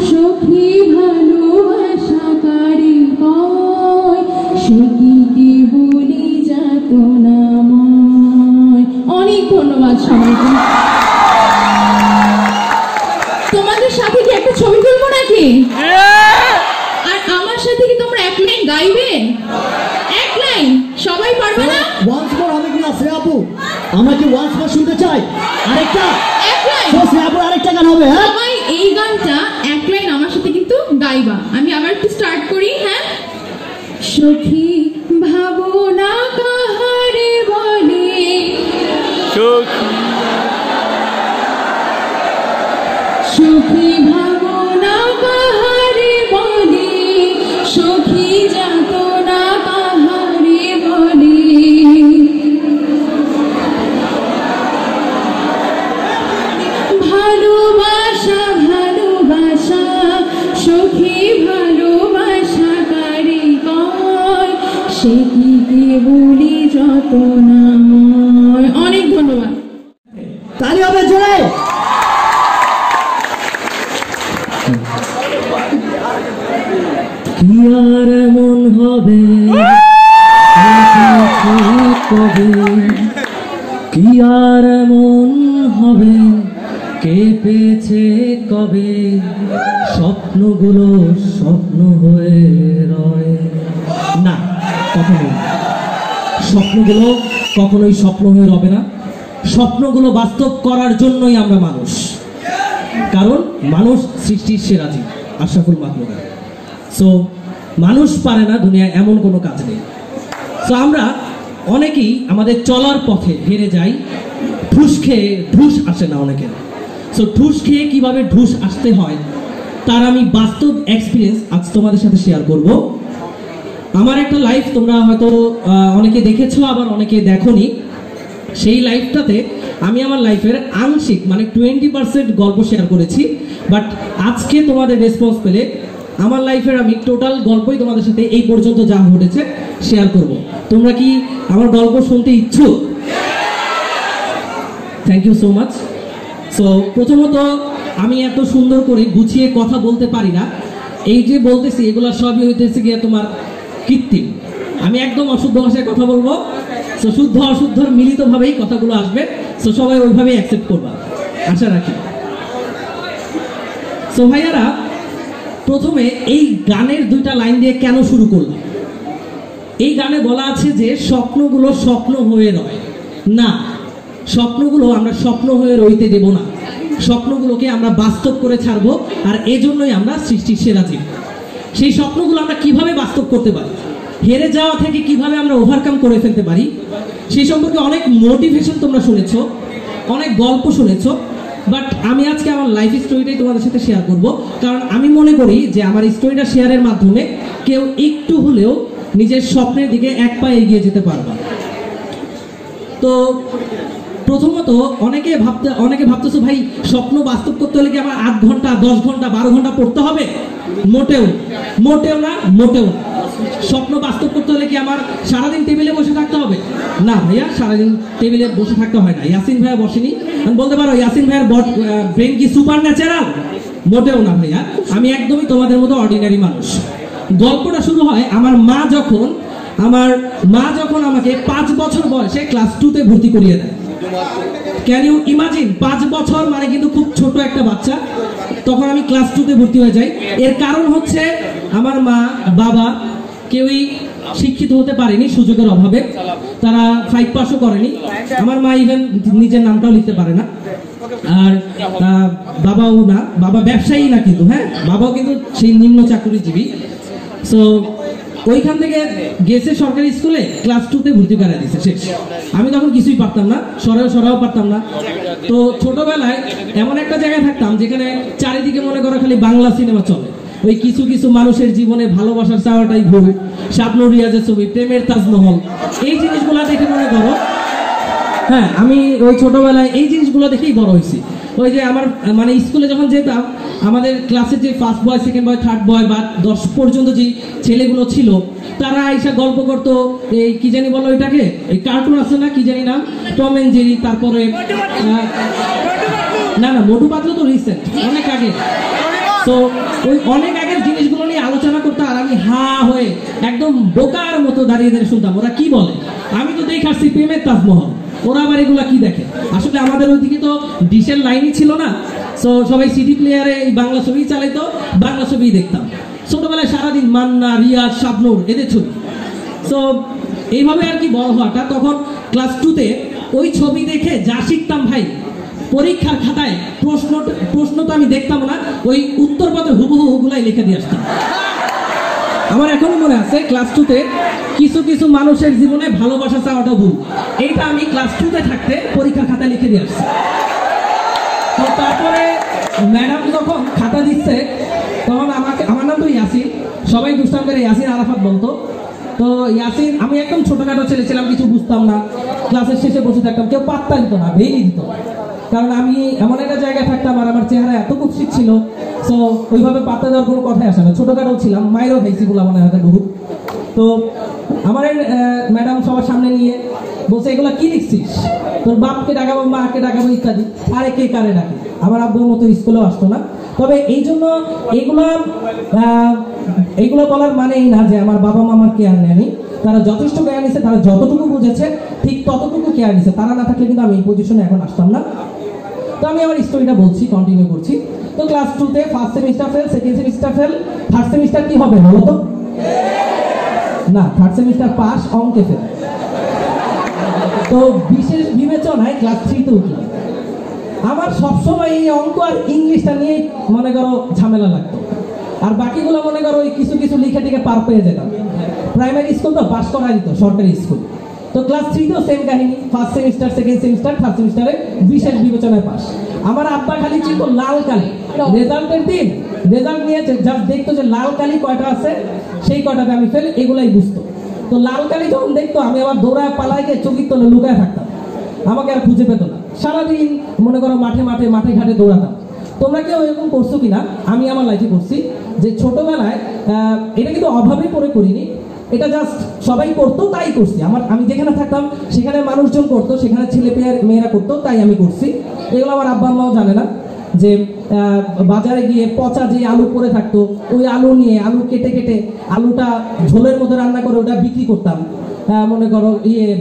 সখী ভালোবাসা কারি কয় সে কি বলি যাত নাময়। অনেক ধন্যবাদ সবাইকে। তোমাদের সাথে কি একটা ছবি তুলবো নাকি? আর আমার সাথে কি তোমরা এক লাইন গাইবে? এক লাইন সবাই পারবে না? ওয়ান্স মোর হবে কি না শ্রেয়া আপু? আমরা কি ওয়ান্স মোর শুনতে চাই? আরেকটা এক লাইন তো শ্রেয়া আপুর আরেকটা গান হবে। হ্যাঁ সবাই এই গানটা এক লাইন আমার সাথে কিন্তু গাইবা। আমি আবার একটু স্টার্ট করি। হ্যাঁ, সখী ভাবনা কাহারে বলে সখী ভাবনা কাহারে বলে সখী যাতনা কাহারে বলে ভালোবাসা ভালোবাসা সখী ভালোবাসা কারি কয় সে কি বলি যত নাময়। অনেক ধন্যবাদ। তালি হবে জোরে। কি আর এমন হবে কবে, কি আর এমন হবে কে পেয়েছে কবে, স্বপ্নগুলো স্বপ্ন হয়ে রয় না, কখনোই স্বপ্নগুলো কখনোই স্বপ্ন হয়ে রবে না। স্বপ্নগুলো বাস্তব করার জন্যই আমরা মানুষ, কারণ মানুষ সৃষ্টির সেরা জীব, আশরাফুল মাখলুক। সো মানুষ পারে না দুনিয়ায় এমন কোনো কাজ নেই। সো আমরা অনেকেই আমাদের চলার পথে হেরে যাই, ঠুস খেয়ে ঢুস আসে না অনেকের। সো ঠুস খেয়ে কিভাবে ঢুস আসতে হয় তার আমি বাস্তব এক্সপিরিয়েন্স আজ তোমাদের সাথে শেয়ার করব। আমার একটা লাইফ তোমরা হয়তো অনেকে দেখেছো, আবার অনেকে দেখোনি। সেই লাইফটাতে আমি আমার লাইফের আংশিক মানে 20% গল্প শেয়ার করেছি, বাট আজকে তোমাদের রেসপন্স পেলে আমার লাইফের আমি টোটাল গল্পই তোমাদের সাথে এই পর্যন্ত যা ঘটেছে শেয়ার করব। তোমরা কি আমার গল্প শুনতে ইচ্ছুক? Thank you so much. So প্রথমত আমি এত সুন্দর করে গুছিয়ে কথা বলতে পারি না, এই যে বলতেছি এগুলো সবই হইতেছে গিয়ে তোমার কৃত্রিম। আমি একদম অশুদ্ধ ভাষায় কথা বলবো, সো শুদ্ধ অশুদ্ধর মিলিতভাবেই কথাগুলো আসবে। সো সবাই ওইভাবেই অ্যাকসেপ্ট করবা, আশা রাখি। সো ভাইয়ারা, প্রথমে এই গানের দুইটা লাইন দিয়ে কেন শুরু করলাম? এই গানে বলা আছে যে স্বপ্নগুলো স্বপ্ন হয়ে রয় না, স্বপ্নগুলো আমরা স্বপ্ন হয়ে রইতে দেব না, স্বপ্নগুলোকে আমরা বাস্তব করে ছাড়বো। আর এজন্যই আমরা সৃষ্টির সেরা জীব। সেই স্বপ্নগুলো আমরা কিভাবে বাস্তব করতে পারি, হেরে যাওয়া থেকে কিভাবে আমরা ওভারকাম করে ফেলতে পারি, সেই সম্পর্কে অনেক মোটিভেশন তোমরা শুনেছো, অনেক গল্প শুনেছো, বাট আমি আজকে আমার লাইফ স্টোরিটাই তোমাদের সাথে শেয়ার করব। কারণ আমি মনে করি যে আমার স্টোরিটা শেয়ারের মাধ্যমে কেউ একটু হলেও নিজের স্বপ্নের দিকে এক পা এগিয়ে যেতে পারবে। তো প্রথমত অনেকে ভাবতেছো ভাই স্বপ্ন বাস্তব করতে হলে কি আমার 8 ঘন্টা 10 ঘন্টা 12 ঘন্টা পড়তে হবে? মোটেও না, মোটেও না। স্বপ্ন বাস্তব করতে হলে কি আমার সারাদিন টেবিলে বসে থাকতে হবে? না ভাইয়া, সারাদিন টেবিলে বসে থাকতে হয় না। ইয়াসিন ভাইয়া বসেনি, আমি বলতে পারো ইয়াসিন ভাইয়ের ব্রেন কি সুপার ন্যাচারাল? মোটেও না ভাইয়া, আমি একদমই তোমাদের মতো অর্ডিনারি মানুষ। গল্পটা শুরু হয় আমার মা যখন আমাকে 5 বছর বয়সে ক্লাস 2-তে ভর্তি করিয়ে দেয়। Can you imagine? 5 বছর মানে কিন্তু খুব ছোট একটা বাচ্চা। তখন আমি ক্লাস 2-তে ভর্তি হয়ে যাই। এর কারণ হচ্ছে আমার মা বাবা কেউই শিক্ষিত হতে পারেনি সুযোগের অভাবে, তারা 5 পাসও করেনি। আমার মা ইভেন নিজের নামটাও লিখতে পারে না। আর বাবাও না, বাবা ব্যবসায়ী না কিন্তু, হ্যাঁ বাবাও কিন্তু সেই নিম্ন চাকরিজীবী। সো ওইখান থেকে গেছে সরকারি স্কুলে, ক্লাস 2-তে ভর্তি করাই দিয়েছে, শেষ। আমি তখন কিছুই পারতাম না, সরাও পারতাম না। তো ছোটবেলায় এমন একটা জায়গায় থাকতাম যেখানে চারিদিকে মনে করো খালি বাংলা সিনেমা চলে। ওই কিছু কিছু মানুষের জীবনে ভালোবাসার চাওয়াটাই ভুল, শাবনূর রিয়াজের ছবি, প্রেমের তাজমহল, এই জিনিসগুলো দেখে মনে করো, হ্যাঁ আমি ওই ছোটবেলায় এই জিনিসগুলো দেখেই বড় হয়েছি। ওই যে আমার মানে স্কুলে যখন যেতাম আমাদের ক্লাসে যে first boy, second boy, third বয় বা 10 পর্যন্ত যে ছেলেগুলো ছিল, তারা আইসা গল্প করতো। এই কি জানি বলো এটাকে, এই কার্টুন আছে না কি জানি নাম, টম এন্ড জেরি, তারপরে না মোটু পাতলু তো রিসেন্ট, অনেক আগে। তো ওই অনেক আগের জিনিসগুলো নিয়ে আলোচনা করতে, আর আমি হা হয়ে একদম বোকার মতো দাঁড়িয়ে দাঁড়িয়ে শুনতাম ওরা কি বলে। আমি তো দেখে আসছি প্রেমের তাজমহল, ওরা আবার এগুলা কি দেখে। আসলে আমাদের ওইদিকে তো ডিশের লাইনই ছিল না, তো সবাই সিডি প্লেয়ারে এই বাংলা ছবি চালাইতো, বাংলা ছবি দেখতাম ছোটবেলায় সারাদিন, মান্না, রিয়াজ, শাবনূর, এদের ছবি। তো এইভাবে আর কি বড় হওয়াটা। তখন ক্লাস 2-তে ওই ছবি দেখে যা শিখতাম ভাই, পরীক্ষার খাতায় প্রশ্ন তো আমি দেখতাম না, ওই উত্তরপত্র হুবহু গুলাই লিখে দিয়ে আসতাম। আমার এখনো মনে আছে ক্লাস 2-তে কিছু মানুষের জীবনে ভালোবাসা চাওয়াটা ভুল, এইটা আমি ক্লাস 2-তে থাকতে পরীক্ষার খাতায় লিখে দিয়ে আসছি। তো তারপরে ম্যাডাম যখন খাতা দিচ্ছে, তখন আমার নাম তো ইয়াসিন, সবাই দুষ্টাম করে ইয়াসিন আরাফাত বলতো। তো ইয়াসিন, আমি একদম ছোটখাটো ছেলে ছিলাম, কিছু বুঝতাম না, ক্লাসের শেষে বসে থাকতাম, কেউ পাত্তা দিত না, ভেঙে দিত। কারণ আমি এমন একটা জায়গায় থাকতাম আর আমার চেহারা এত কুৎসিত ছিল, তো ওইভাবে পাত্তা দেওয়ার কোনো কথাই আসে না। ছোটখাটো ছিলাম, মায়েরও খাইছি বলে আমার হাতে বহু। তো আমার ম্যাডাম সবার সামনে নিয়ে বলছে, এগুলা কি লিখছিস, তোর বাপকে ডাকাবো, মাকে ডাকাবো ইত্যাদি। আরে কে কারে ডাকে, আমার আব্বুর মতো স্কুলেও আসতো না। তবে এই জন্য এইগুলো বলার মানে এই না যে আমার বাবা মা আমার কেয়ার নেয়নি, তারা যথেষ্ট কেয়ার নিছে, তারা যতটুকু বুঝেছে ঠিক ততটুকু কেয়ার নিছে। তারা না থাকলে কিন্তু আমি এই পজিশনে এখন আসতাম না। তো আমি আমার স্টোরিটা বলছি, কন্টিনিউ করছি। তো ক্লাস 2-তে first semester fail, second semester fail, third semester কি হবে বলো তো? না, থার্ড সেমিস্টার পাস, অঙ্কে ফেল। তো বিশেষ বিবেচনায় ক্লাস 3-তে উঠলাম। আমার সবসময় এই অঙ্ক আর ইংলিশটা নিয়ে মনে করো ঝামেলা লাগতো, আর বাকিগুলো মনে করো ওই কিছু লিখে টিকে পার পেয়ে যেতাম। প্রাইমারি স্কুল তো পাস করা দিত, সরকারি স্কুল। তো ক্লাস 3-তেও সেম কাহিনী, first semester, second semester, third সেমিস্টারে বিশেষ বিবেচনায় পাস। আমার আব্বা খালি ছিল লাল কালি, রেজাল্টের দিন রেজাল্ট নিয়ে জাস্ট দেখতো যে লাল কালি কয়টা আছে, সেই কয়টাতে আমি ফেল, এগুলাই বুঝতো। তো লাল কালি যখন দেখতো, আমি আবার দৌড়ায় পালায় গিয়ে চকির তলে লুকায় থাকতাম, আমাকে আর খুঁজে পেত না। সারাদিন মনে করো মাঠে ঘাটে দৌড়াতাম। তোমরা কেউ এরকম করছো কিনা? আমি আমার লাইফে করছি যে ছোটবেলায়, এটা কিন্তু অভাবে পড়ে করিনি, এটা জাস্ট সবাই করতো তাই করছি। আমি যেখানে থাকতাম সেখানে মানুষজন করতো, সেখানে ছেলে মেয়েরা করতো তাই আমি করছি। এগুলো আমার আব্বা আম্মাও জানে না যে বাজারে গিয়ে পচা যে আলু পরে থাকতো, ওই আলু নিয়ে আলু কেটে আলুটা ঝোলের মধ্যে রান্না করে ওটা বিক্রি করতাম। মনে করো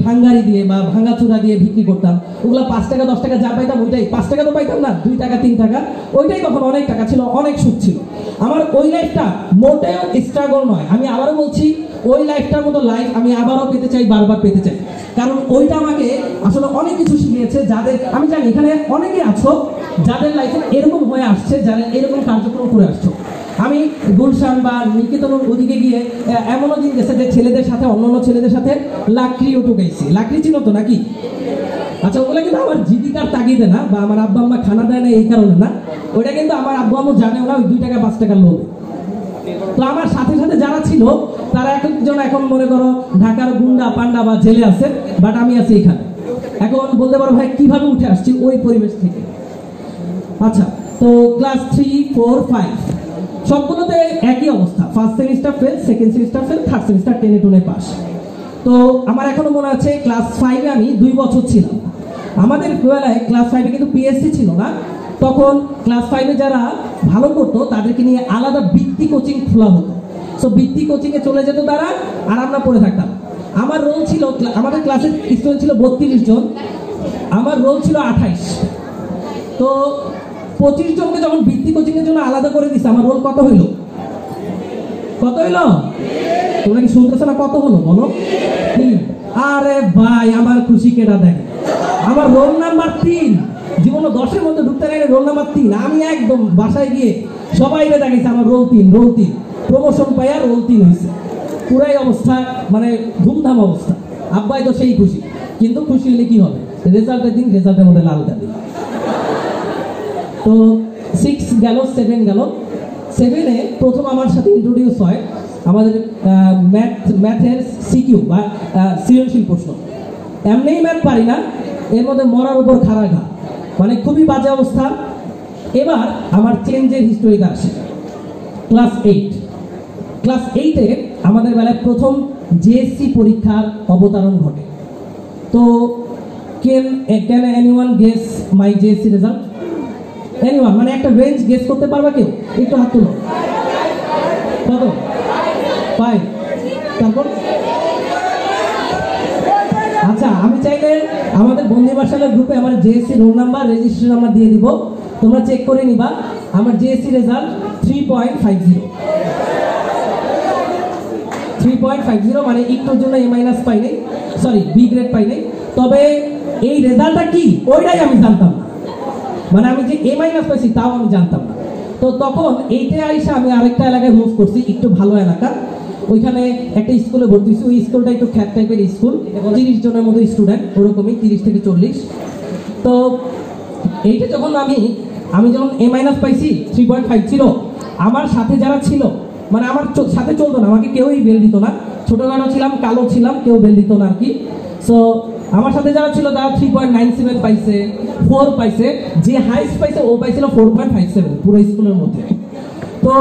ভাঙ্গারি দিয়ে বা ভাঙ্গাচুরা দিয়ে বিক্রি করতাম। ওগুলো 5 টাকা 10 টাকা যা পাইতাম ওইটাই, 5 টাকা তো পাইতাম না, 2 টাকা 3 টাকা, ওইটাই তখন অনেক টাকা ছিল, অনেক সুখ ছিল। আমার ওই লাইফটা মোটেও স্ট্রাগল নয়। আমি আবারও বলছি, ওই লাইফটার মতো লাইফ আমি আবারও পেতে চাই, বারবার পেতে চাই। কারণ ওইটা আমাকে আসলে অনেক কিছু শিখিয়েছে। যাদের আমি জানি এখানে অনেকে আছো যাদের লাইফে এরকম হয়ে আসছে, যারা এরকম কার্যক্রম করে আসছো। আমি গুলশান বা নিকেতনের ওদিকে গিয়ে এমনও দিন গেছে যে ছেলেদের সাথে, অন্যান্য ছেলেদের সাথে লাকড়িও ঠুকাইছি। লাকড়ি ছিল তো নাকি? আচ্ছা, ওগুলো কিন্তু আমার জীবিকার তাগিদে না, বা আমার আব্বা আম্মা খানা দেয় না এই কারণে না, ওইটা কিন্তু আমার আব্বু আম্মু জানেও না, ওই 2 টাকা 5 টাকার লোভে। তো আমার সাথে যারা ছিল তারা এখন মনে করো ঢাকার গুন্ডা পান্ডা বা জেলে আছে, বাট আমি আছি এখানে। এখন বলতে পারো ভাই কিভাবে উঠে আসছি ওই পরিবেশ থেকে। আচ্ছা, তো ক্লাস 3, 4, 5 সবগুলোতে একই অবস্থা, first semester fail, second semester fail, third semester 10-এ পাস। তো আমার এখনো মনে আছে ক্লাস 5-এ আমি 2 বছর ছিলাম। আমাদের বেলায় ক্লাস 5-এ কিন্তু পিএসসি ছিল না, তখন ক্লাস 5-এ যারা ভালো করতো তাদেরকে নিয়ে আলাদা বৃত্তি কোচিং খোলা হতো। সো বৃত্তি কোচিংয়ে চলে যেত তারা, আর আমরা পড়ে থাকতাম। আমার রোল ছিল, আমাদের ক্লাসের স্টুডেন্ট ছিল 32 জন, আমার রোল ছিল 28। তো 25 জনকে যখন বৃত্তি কোচিং এর জন্য আলাদা করে দিছে, আমার রোল কত হইলো? তোমরা কি শুনতেছো না? কত হলো বলো? 3। আরে ভাই, আমার খুশি কেটা দেখে, আমার রোল নাম্বার 3। জীবনে 10-এর মধ্যে ঢুকতে গেলে রোল নাম্বার 3। আমি একদম বাসায় গিয়ে সবাই দেখাইছে আমার রোল 3। প্রমোশন পাইয়া রোল 3 হয়েছে। পুরাই অবস্থা মানে ধুমধাম অবস্থা। আব্বাই তো সেই খুশি, কিন্তু খুশি হলে কি হবে? রেজাল্টের দিন রেজাল্টের মধ্যে লালটা দিই। তো 6 গেল, 7 গেল। 7-এ প্রথম আমার সাথে ইন্ট্রোডিউস হয় আমাদের ম্যাথের সিকিউ বা সৃজনশীল প্রশ্ন। এমনিই ম্যাথ পারি না, এর মধ্যে মরার উপর খাড়া ঘা, মানে খুবই বাজে অবস্থা। এবার আমার চেঞ্জের হিস্টোরিতে আসে। ক্লাস 8, ক্লাস 8-এ আমাদের বেলায় প্রথম জেএসসি পরীক্ষার অবতারণ ঘটে। তো can anyone guess my JSC result? Anyone মানে একটা রেঞ্জ গেস করতে পারবা কেউ? একটু হাত তুলো। কত? 5। তারপর আচ্ছা, আমি চাইলে আমাদের বন্ধু বাসালের গ্রুপে আমার JSC roll number, registration number দিয়ে দিব, তোমরা চেক করে নিবা। আমার জেএসসি রেজাল্ট 3.50, 3.50 মানে একটুর জন্য এ মাইনাস পাই নাই, সরি বি গ্রেড পাই নাই। তবে এই রেজাল্টটা কি ওইটাই আমি জানতাম না, মানে আমি যে এ মাইনাস পাইছি তাও আমি জানতাম না। তো তখন এইটা আইসা আমি আরেকটা এলাকায় মুভ করছি, একটু ভালো এলাকা, ওইখানে একটা স্কুলে ভর্তি হয়েছি। ওই স্কুলটা একটু খ্যাত টাইপের স্কুল, 30 জনের মতো স্টুডেন্ট, ওরকমই 30 থেকে 40। তো এইটা যখন আমি যখন এ মাইনাস পাইছি 3.50, আমার সাথে যারা ছিল, মানে আমার সাথে চলতো না, আমাকে কেউই বেল দিত না, ছোটখাটো ছিলাম, কালো ছিলাম, কেউ বেল দিত না আর কি। সো আমার সাথে যারা ছিল তারা 3.97 পাইছে, 4 পাইছে, যে হাইস্ট পাইছে ও পাইছিল 4.57 পুরো স্কুলের মধ্যে। তো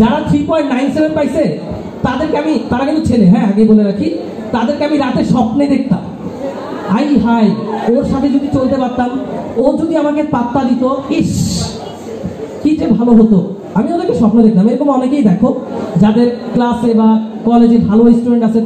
যারা 3.97 পাইছে তারা কিন্তু ছেলে, হ্যাঁ আগে বলে রাখি, তাদেরকে আমি রাতে স্বপ্নে দেখতাম, আই হাই ওর সাথে যদি চলতে পারতাম, ও যদি আমাকে পাত্তা দিত, ইস কি যে ভালো হতো। আমি ওদেরকে স্বপ্ন দেখতাম। এরকম অনেকেই দেখো যাদের ক্লাসে বা কলেজে ভালো স্টুডেন্ট আছে,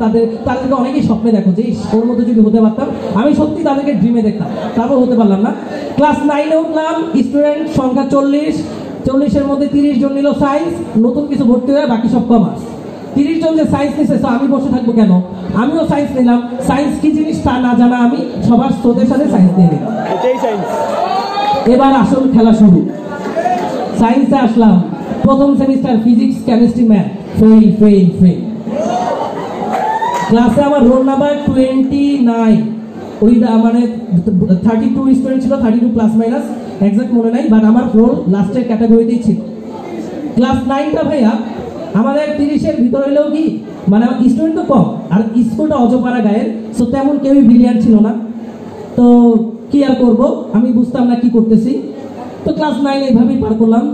তাদেরকে অনেকেই স্বপ্নে দেখো যে ওর মতো যদি হতে পারতাম। আমি সত্যি তাদেরকে ড্রিমে দেখতাম, তারপর হতে পারলাম না। ক্লাস 9-এ উঠলাম, স্টুডেন্ট সংখ্যা 40-এর মধ্যে 30 জন নিল সায়েন্স, নতুন কিছু ভর্তি হয়ে বাকি সব কমার্স। 30 জন যে সায়েন্স নিচ্ছে, আমি বসে থাকবো কেন? আমিও সায়েন্স নিলাম। সায়েন্স কি জিনিস তা না জানা আমি সবার স্রোতের সাথে সায়েন্স নিয়ে নিলাম। এবার আসল খেলা শুরু। সায়েন্সে আসলাম, প্রথম semester physics, chemistry, math, fail. ক্লাসে আমার রোল নাম্বার 29, ওই মানে 32 স্টুডেন্ট ছিল, 32 প্লাস মাইনাস এক্সাক্ট মনে নাই, বাট আমার রোল লাস্টের ক্যাটাগরিতেই ছিল। ক্লাস 9টা ভাইয়া আমাদের 30-এর ভিতরে হলেও কি মানে স্টুডেন্ট তো কম, আর স্কুলটা অজপাড়া গায়ের, সো তেমন কেউই ব্রিলিয়ান্ট ছিল না। তো কি আর করবো, আমি বুঝতাম না কি করতেছি। তো ক্লাস 9 এইভাবেই পার করলাম।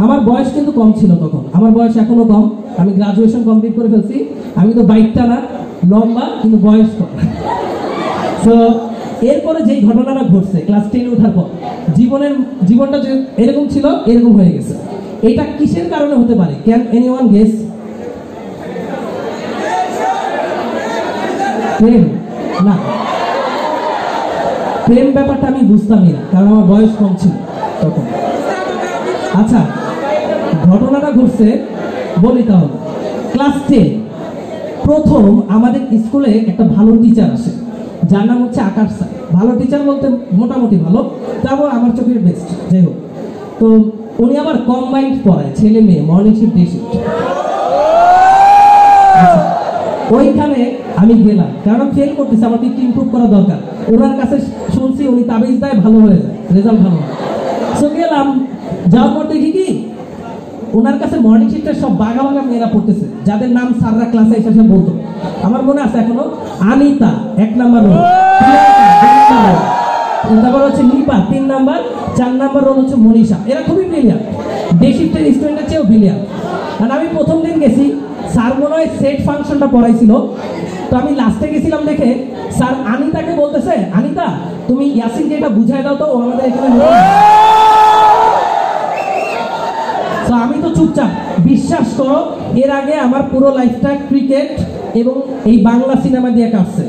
আমার বয়স কিন্তু কম ছিল তখন, আমার বয়স এখনো কম, আমি গ্রাজুয়েশন কমপ্লিট করে ফেলছি। আমি তো বাইকটা না, লম্বা, কিন্তু বয়স কম। তো এরপরে যেই ঘটনাটা ঘটছে ক্লাস 10 ওঠার পর, জীবনটা যে এরকম ছিল এরকম হয়ে গেছে। এটা কিসের কারণে হতে পারে? Can anyone guess? প্রেম না, প্রেম ব্যাপারটা আমি বুঝতামই না, কারণ আমার বয়স কম ছিল তখন। আচ্ছা, ঘটনাটা ঘটছে বলি তাহলে। ক্লাস 10 প্রথম আমাদের স্কুলে একটা ভালো টিচার আসে, যার নাম হচ্ছে আকাশ স্যার। ভালো টিচার বলতে মোটামুটি ভালো, তারপর আমার চোখের বেস্ট, যাই হোক। তো উনি আবার কম্বাইন্ড পড়ায়, ছেলে মেয়ে, মর্নিং শিফট, ডে শিফট। ওইখানে আমি গেলাম, কারণ ফেল করতেছে, আমাকে একটু ইমপ্রুভ করা দরকার। ওনার কাছে শুনছি উনি তাবিজ দেয়, ভালো হয়ে যায়, রেজাল্ট ভালো হয়। সো গেলাম, যাওয়ার পর দেখি কি ওনার কাছে মর্নিং শিফটের সব বাঘা মেয়েরা পড়তেছে, যাদের নাম স্যাররা ক্লাসে এসে বলতো। আমার মনে আছে এখনো, আনিতা 1 নাম্বার রোল, তারপর হচ্ছে নিপা 3 নাম্বার, 4 নাম্বার রোল হচ্ছে মনীষা। এরা খুবই ব্রিলিয়ান্ট, ডে শিফটের স্টুডেন্টের চেয়েও ব্রিলিয়ান্ট। আর আমি প্রথম দিন গেছি, স্যার মনে হয় সেট ফাংশনটা পড়াইছিল। তো আমি লাস্টে গেছিলাম দেখে স্যার আনিতাকে বলতেছে, আনিতা তুমি ইয়াসিনকে এটা বুঝাই দাও তো, ও আমাদের এখানে। তো আমি তো চুপচাপ। বিশ্বাস করো, এর আগে আমার পুরো লাইফটা ক্রিকেট এবং এই বাংলা সিনেমা দিয়ে কাটছে।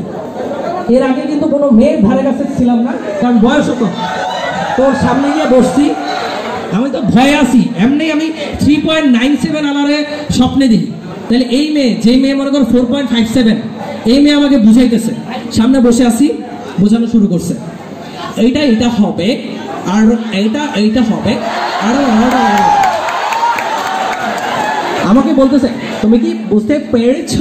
এর আগে কিন্তু কোনো মেয়ের ধারে কাছে ছিলাম না, কারণ বয়স হতো। তোর সামনে গিয়ে বসছি, আমি তো ভয় আছি। এমনি আমি 3.97 আলারে স্বপ্নে দিই। তাহলে এই মেয়ে, যেই মেয়ে মনে করো 4.57, এই মেয়ে আমাকে বুঝাইতেছে, সামনে বসে আছি, বোঝানো শুরু করছে, এইটা হবে, আর এইটা হবে, আর আমাকে বলতেছে তুমি কি বুঝতে পেরেছ?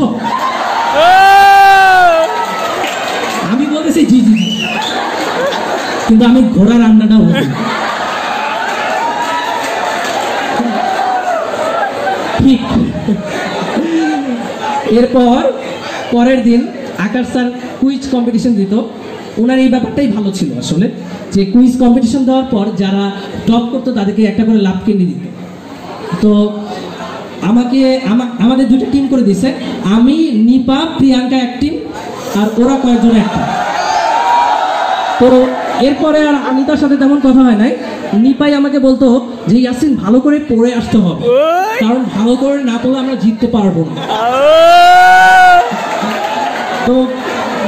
আমি বলতেছি জি, কিন্তু আমি ঘোড়ার রান্নাটা বুঝি। ঠিক এরপর পরের দিন আকাশ স্যার কুইজ কম্পিটিশন দিত। ওনার এই ব্যাপারটাই ভালো ছিল আসলে, যে কুইজ কম্পিটিশন দেওয়ার পর যারা টপ করতো তাদেরকে একটা করে লাভ কিনে দিত। তো আমাকে আমাদের দুটো টিম করে দিছে, আমি, নিপা, প্রিয়াঙ্কা এক টিম, আর ওরা কয়েকজন এক টিম। তো এরপরে আর অনিতার সাথে তেমন কথা হয় নাই। নিপাই আমাকে বলতো যে ইয়াসিন ভালো করে পড়ে আসতে হবে, কারণ ভালো করে না পড়লে আমরা জিততে পারবো না। তো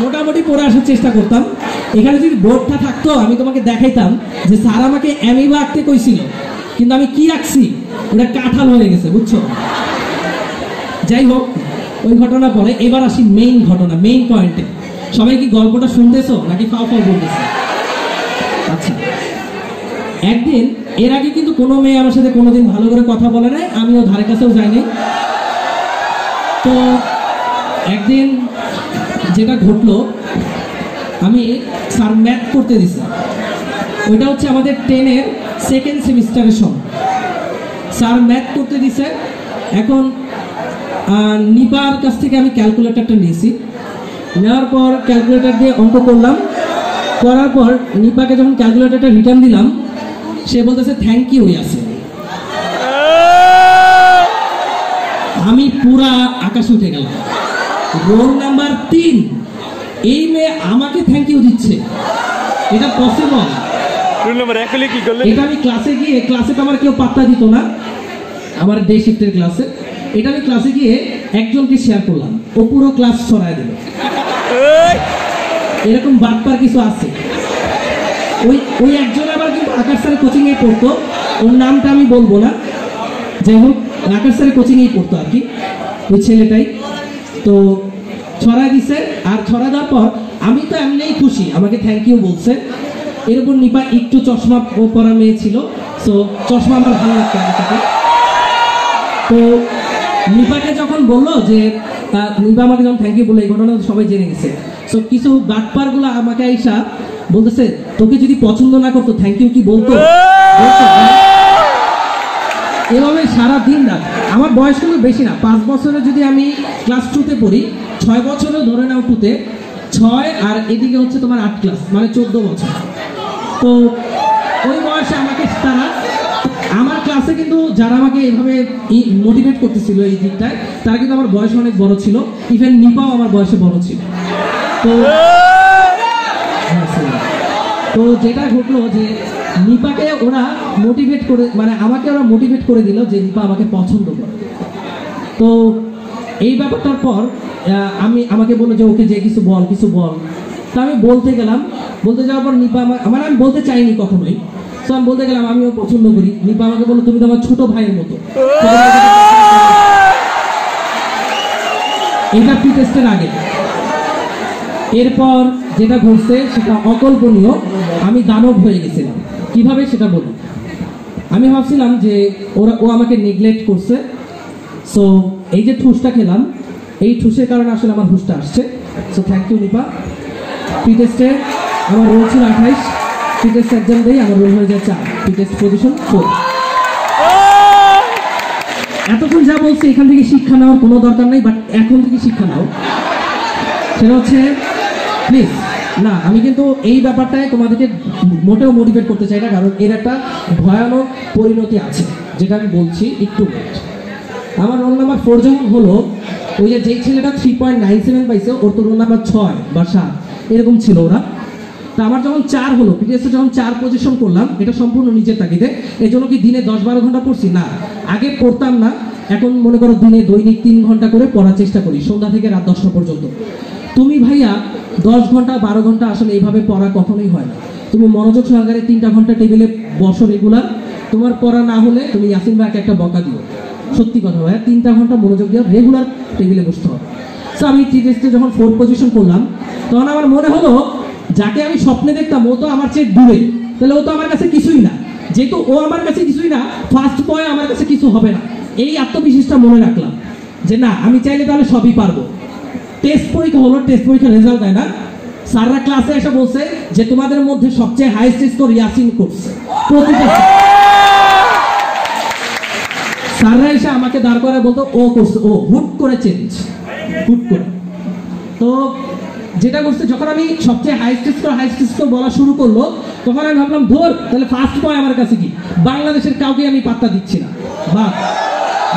মোটামুটি পড়ে আসার চেষ্টা করতাম। এখানে যদি বোর্ডটা থাকতো আমি তোমাকে দেখাইতাম যে স্যার আমাকে অ্যামিবা আঁকতে কইছিল, কিন্তু আমি কি আঁকছি ওটা কাঁঠাল হয়ে গেছে, বুঝছো। যাই হোক, ওই ঘটনা পরে এবার আসি মেইন ঘটনা, মেইন পয়েন্টে। সবাই কি গল্পটা শুনতেছো নাকি ফাও ফাও বলতেছো? আচ্ছা, একদিন এর আগে কিন্তু কোনো মেয়ে আমার সাথে কোনোদিন ভালো করে কথা বলে নাই, আমিও ধারে কাছেও যাইনি। তো একদিন যেটা ঘটলো, আমি স্যার ম্যাথ করতে দিছি, ওইটা হচ্ছে আমাদের 10-এর সেকেন্ড সেমিস্টারের সময়। স্যার ম্যাথ করতে দিছে। এখন নিপার কাছ থেকে আমি ক্যালকুলেটরটা নিয়েছি, নেওয়ার পর ক্যালকুলেটর দিয়ে অঙ্ক করলাম। করার পর নিপাকে যখন ক্যালকুলেটরটা রিটার্ন দিলাম, সে বলতেছে থ্যাংক ইউ ইয়াসিন। আমি পুরা আকাশ উঠে গেলাম। রোল নাম্বার 3 এই মেয়ে আমাকে থ্যাংক ইউ দিচ্ছে, এটা পসিবল? এটা আমি ক্লাসে গিয়ে, ক্লাসে তো আমার কেউ পাত্তা দিত না, আমার ডে শিফটের ক্লাসে, এটা আমি ক্লাসে গিয়ে একজনকে শেয়ার করলাম, ও পুরো ক্লাস ছড়ায় দিল। এরকম বাটপার কিছু আছে। ওই একজন আবার কিন্তু আকাশ স্যারের কোচিং এ পড়তো, ওর নামটা আমি বলবো না। যাই হোক, আকাশ স্যারের কোচিং এই পড়তো আর কি, ওই ছেলেটাই। তো ছড়ায় দিছে, আর ছড়া দেওয়ার পর আমি তো এমনিই খুশি, আমাকে থ্যাংক ইউ বলছে। এর উপর নিপা একটু চশমা পরা মেয়ে ছিল, সো চশমা আমার ভালো লাগতো নিপাকে। তো নিপাকে যখন বললো যে নিপা আমাকে যখন থ্যাংক ইউ বললো, এই ঘটনা সবাই জেনে গেছে। সো কিছু বাটপারগুলো আমাকে আইসা বলতেছে তোকে যদি পছন্দ না করতো থ্যাংক ইউ কি বলতো? এভাবে সারা দিন রাত। আমার বয়স কিন্তু বেশি না, 5 বছরে যদি আমি ক্লাস 2-তে পড়ি, 6 বছরে ধরে নাও 2-তে 6, আর এদিকে হচ্ছে তোমার 8 ক্লাস, মানে 14 বছর। তো ওই বয়সে আমাকে তারা, আমার ক্লাসে কিন্তু যারা আমাকে এইভাবে মোটিভেট করতেছিল এই দিকটায়, তারা কিন্তু আমার বয়স অনেক বড় ছিল, ইভেন নিপাও আমার বয়সে বড় ছিল। তো যেটা ঘটলো যে নিপাকে ওরা মোটিভেট করে, মানে আমাকে ওরা মোটিভেট করে দিল যে নিপা আমাকে পছন্দ করে। তো এই ব্যাপারটার পর আমাকে বললো যে ওকে যে কিছু বল, কিছু বল। তো আমি বলতে গেলাম, বলতে যাওয়ার পর নিপা আমি বলতে চাইনি কখনোই, তো আমি বলতে গেলাম আমিও পছন্দ করি। নিপা আমাকে বললো তুমি তো আমার ছোট ভাইয়ের মতো। এটা প্রি টেস্টের আগে। এরপর যেটা ঘটছে সেটা অকল্পনীয়, আমি দানব হয়ে গেছিলাম। কিভাবে সেটা বলি। আমি ভাবছিলাম যে ও আমাকে নেগলেক্ট করছে, সো এই যে ঠুসটা খেলাম, এই ঠুসের কারণে আসলে আমার হুশটা আসছে। So thank you Nipa. Pre টেস্টে আমার রোল ছিল 28, প্রি টেস্ট এক্সাম দিয়ে আমার রোল হয়ে যায় 4, প্রি টেস্ট পজিশন 4। এতক্ষণ যা বলছি এখান থেকে শিক্ষা নেওয়ার কোনো দরকার নেই, বাট এখন থেকে শিক্ষা নাও। সেটা হচ্ছে প্লিজ না, আমি কিন্তু এই ব্যাপারটায় তোমাদেরকে মোটেও মোটিভেট করতে চাই না, কারণ এর একটা ভয়ানক পরিণতি আছে, যেটা আমি বলছি একটু। আমার রোল নাম্বার 4 যখন হলো, ওই যে যেই ছেলেটা 3.97 পাইছে, ওর তো রোল নাম্বার 6 বা 7 এরকম ছিল ওরা। তা আমার যখন 4 হলো, পিটিএসে যখন 4 পজিশন করলাম, এটা সম্পূর্ণ নিজের তাগিদে। এই জন্য কি দিনে 10-12 ঘন্টা পড়ছি না, আগে পড়তাম না, এখন মনে করো দিনে দৈনিক 3 ঘন্টা করে পড়ার চেষ্টা করি, সন্ধ্যা থেকে রাত 10টা পর্যন্ত। তুমি ভাইয়া 10 ঘন্টা 12 ঘন্টা আসলে এইভাবে পড়া কখনোই হয় না। তুমি মনোযোগ সহকারে 3টা ঘন্টা টেবিলে বসো রেগুলার, তোমার পড়া না হলে তুমি ইয়াসিন ভাইকে একটা বকা দিও। সত্যি কথা ভাইয়া, 3টা ঘন্টা মনোযোগ দিয়ে রেগুলার টেবিলে বসতে হবে। সো আমি টেস্টে যখন 4 পজিশন করলাম, তখন আমার মনে হলো যাকে আমি স্বপ্নে দেখতাম ও তো আমার চেয়ে দূরে, তাহলে ও তো আমার কাছে কিছুই না। যেহেতু ও আমার কাছে কিছুই না, ফার্স্ট বয় আমার কাছে কিছু হবে না, এই আত্মবিশ্বাসটা মনে রাখলাম যে না, আমি চাইলে তাহলে সবই পারবো। টেস্ট পরীক্ষা হলো, টেস্ট পরীক্ষার রেজাল্ট দেয় না, স্যাররা ক্লাসে এসে বলছে যে তোমাদের মধ্যে সবচেয়ে হাইয়েস্ট স্কোর ইয়াসিন করছে। স্যাররা এসে আমাকে দাঁড় করে বলতো ও করছে, ও হুট করে চেঞ্জ, হুট করে। তো যেটা করছে, যখন আমি সবচেয়ে হাইস্ট স্কোর বলা শুরু করলো, তখন আমি ভাবলাম ধর তাহলে ফার্স্ট বয় আমার কাছে কি, বাংলাদেশের কাউকে আমি পাত্তা দিচ্ছি না। বা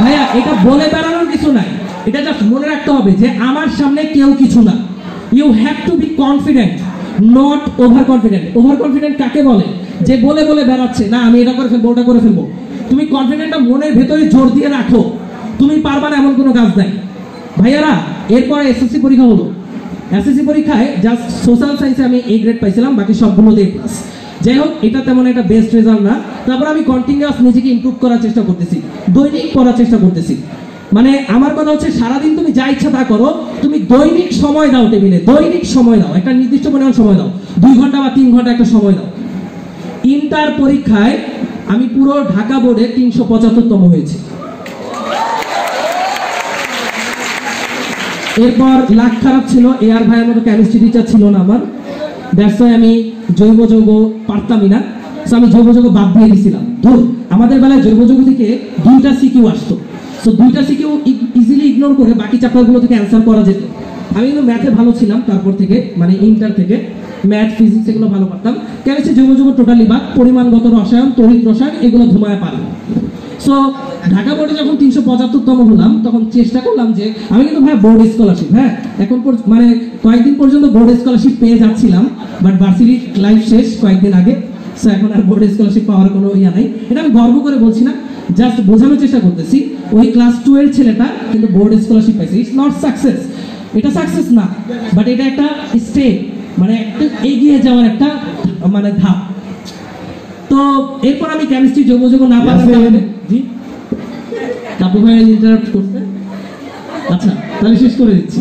ভাইয়া এটা বলে বেড়ানোর কিছু নাই, এটা জাস্ট মনে রাখতে হবে যে আমার সামনে কেউ কিছু না। You have to be confident, not overconfident. Overconfident কাকে বলে? যে বলে বলে বেড়াচ্ছে না আমি এটা করে ফেলবো ওটা করে ফেলবো। তুমি কনফিডেন্টটা মনের ভেতরে জোর দিয়ে রাখো, তুমি পারবা না এমন কোনো কাজ নাই। ভাইয়ারা এরপরে এসএসসি পরীক্ষা হলো, এসএসসি পরীক্ষায় জাস্ট সোশ্যাল সায়েন্সে আমি A গ্রেড পাইছিলাম, বাকি সবগুলোতে A+। যাই হোক, এটা তেমন একটা বেস্ট রেজাল্ট না। তারপর আমি কন্টিনিউয়াস নিজেকে ইমপ্রুভ করার চেষ্টা করতেছি, দৈনিক পড়ার চেষ্টা করতেছি। মানে আমার কথা হচ্ছে সারাদিন তুমি যা ইচ্ছা তা করো, তুমি দৈনিক সময় দাও টেবিলে, দৈনিক সময় দাও, একটা নির্দিষ্ট পরিমাণ সময় দাও, 2 ঘন্টা বা 3 ঘন্টা একটা সময় দাও। ইন্টার পরীক্ষায় আমি পুরো ঢাকা বোর্ডে 375তম হয়েছি। এরপর লাখ খারাপ ছিল, AR ভাইয়ের মতো কেমিস্ট্রি টিচার ছিল না আমার, দ্যাটস ওয়াই আমি জৈব যৌগ পারতামই না, সো আমি জৈব যৌগ বাদ দিয়ে দিয়েছিলাম। ধর আমাদের বেলায় জৈব যৌগ থেকে 2টা সিকিউ আসতো, সো 2টা সিকিউ ইজিলি ইগনোর করে বাকি চ্যাপ্টারগুলো থেকে অ্যান্সার করা যেত। আমি কিন্তু ম্যাথে ভালো ছিলাম, তারপর থেকে মানে ইন্টার থেকে ম্যাথ ফিজিক্স এগুলো ভালো পারতাম। কেমিস্ট্রি জৈব যৌগ টোটালি বাদ, পরিমাণগত রসায়ন, তড়িৎ রসায়ন এগুলো ধুমায় পারি। সো ঢাকা বোর্ডে যখন 375তম হলাম, তখন চেষ্টা করলাম যে আমি কিন্তু ভাই বোর্ড স্কলারশিপ, হ্যাঁ এখন মানে কয়েকদিন পর্যন্ত বোর্ড স্কলারশিপ পেয়ে যাচ্ছিলাম, বাট ভার্সিটি লাইফ শেষ কয়েকদিন আগে, সো এখন আর বোর্ড স্কলারশিপ পাওয়ার কোনো ইয়া নাই। এটা আমি গর্ব করে বলছি না, জাস্ট বোঝানোর চেষ্টা করতেছি। ওই ক্লাস 2 এর ছেলেটা কিন্তু বোর্ড স্কলারশিপ পাইছে। ইটস নট সাকসেস, এটা সাকসেস না, বাট এটা একটা স্টেপ, মানে একটা এগিয়ে যাওয়ার একটা মানে ধাপ। তো এরপর আমি কেমিস্ট্রি জৈব যৌগ না পারার কারণে, জি কাপু ভাই ইন্টারাপ্ট করতে, আচ্ছা তাহলে শেষ করে দিচ্ছি,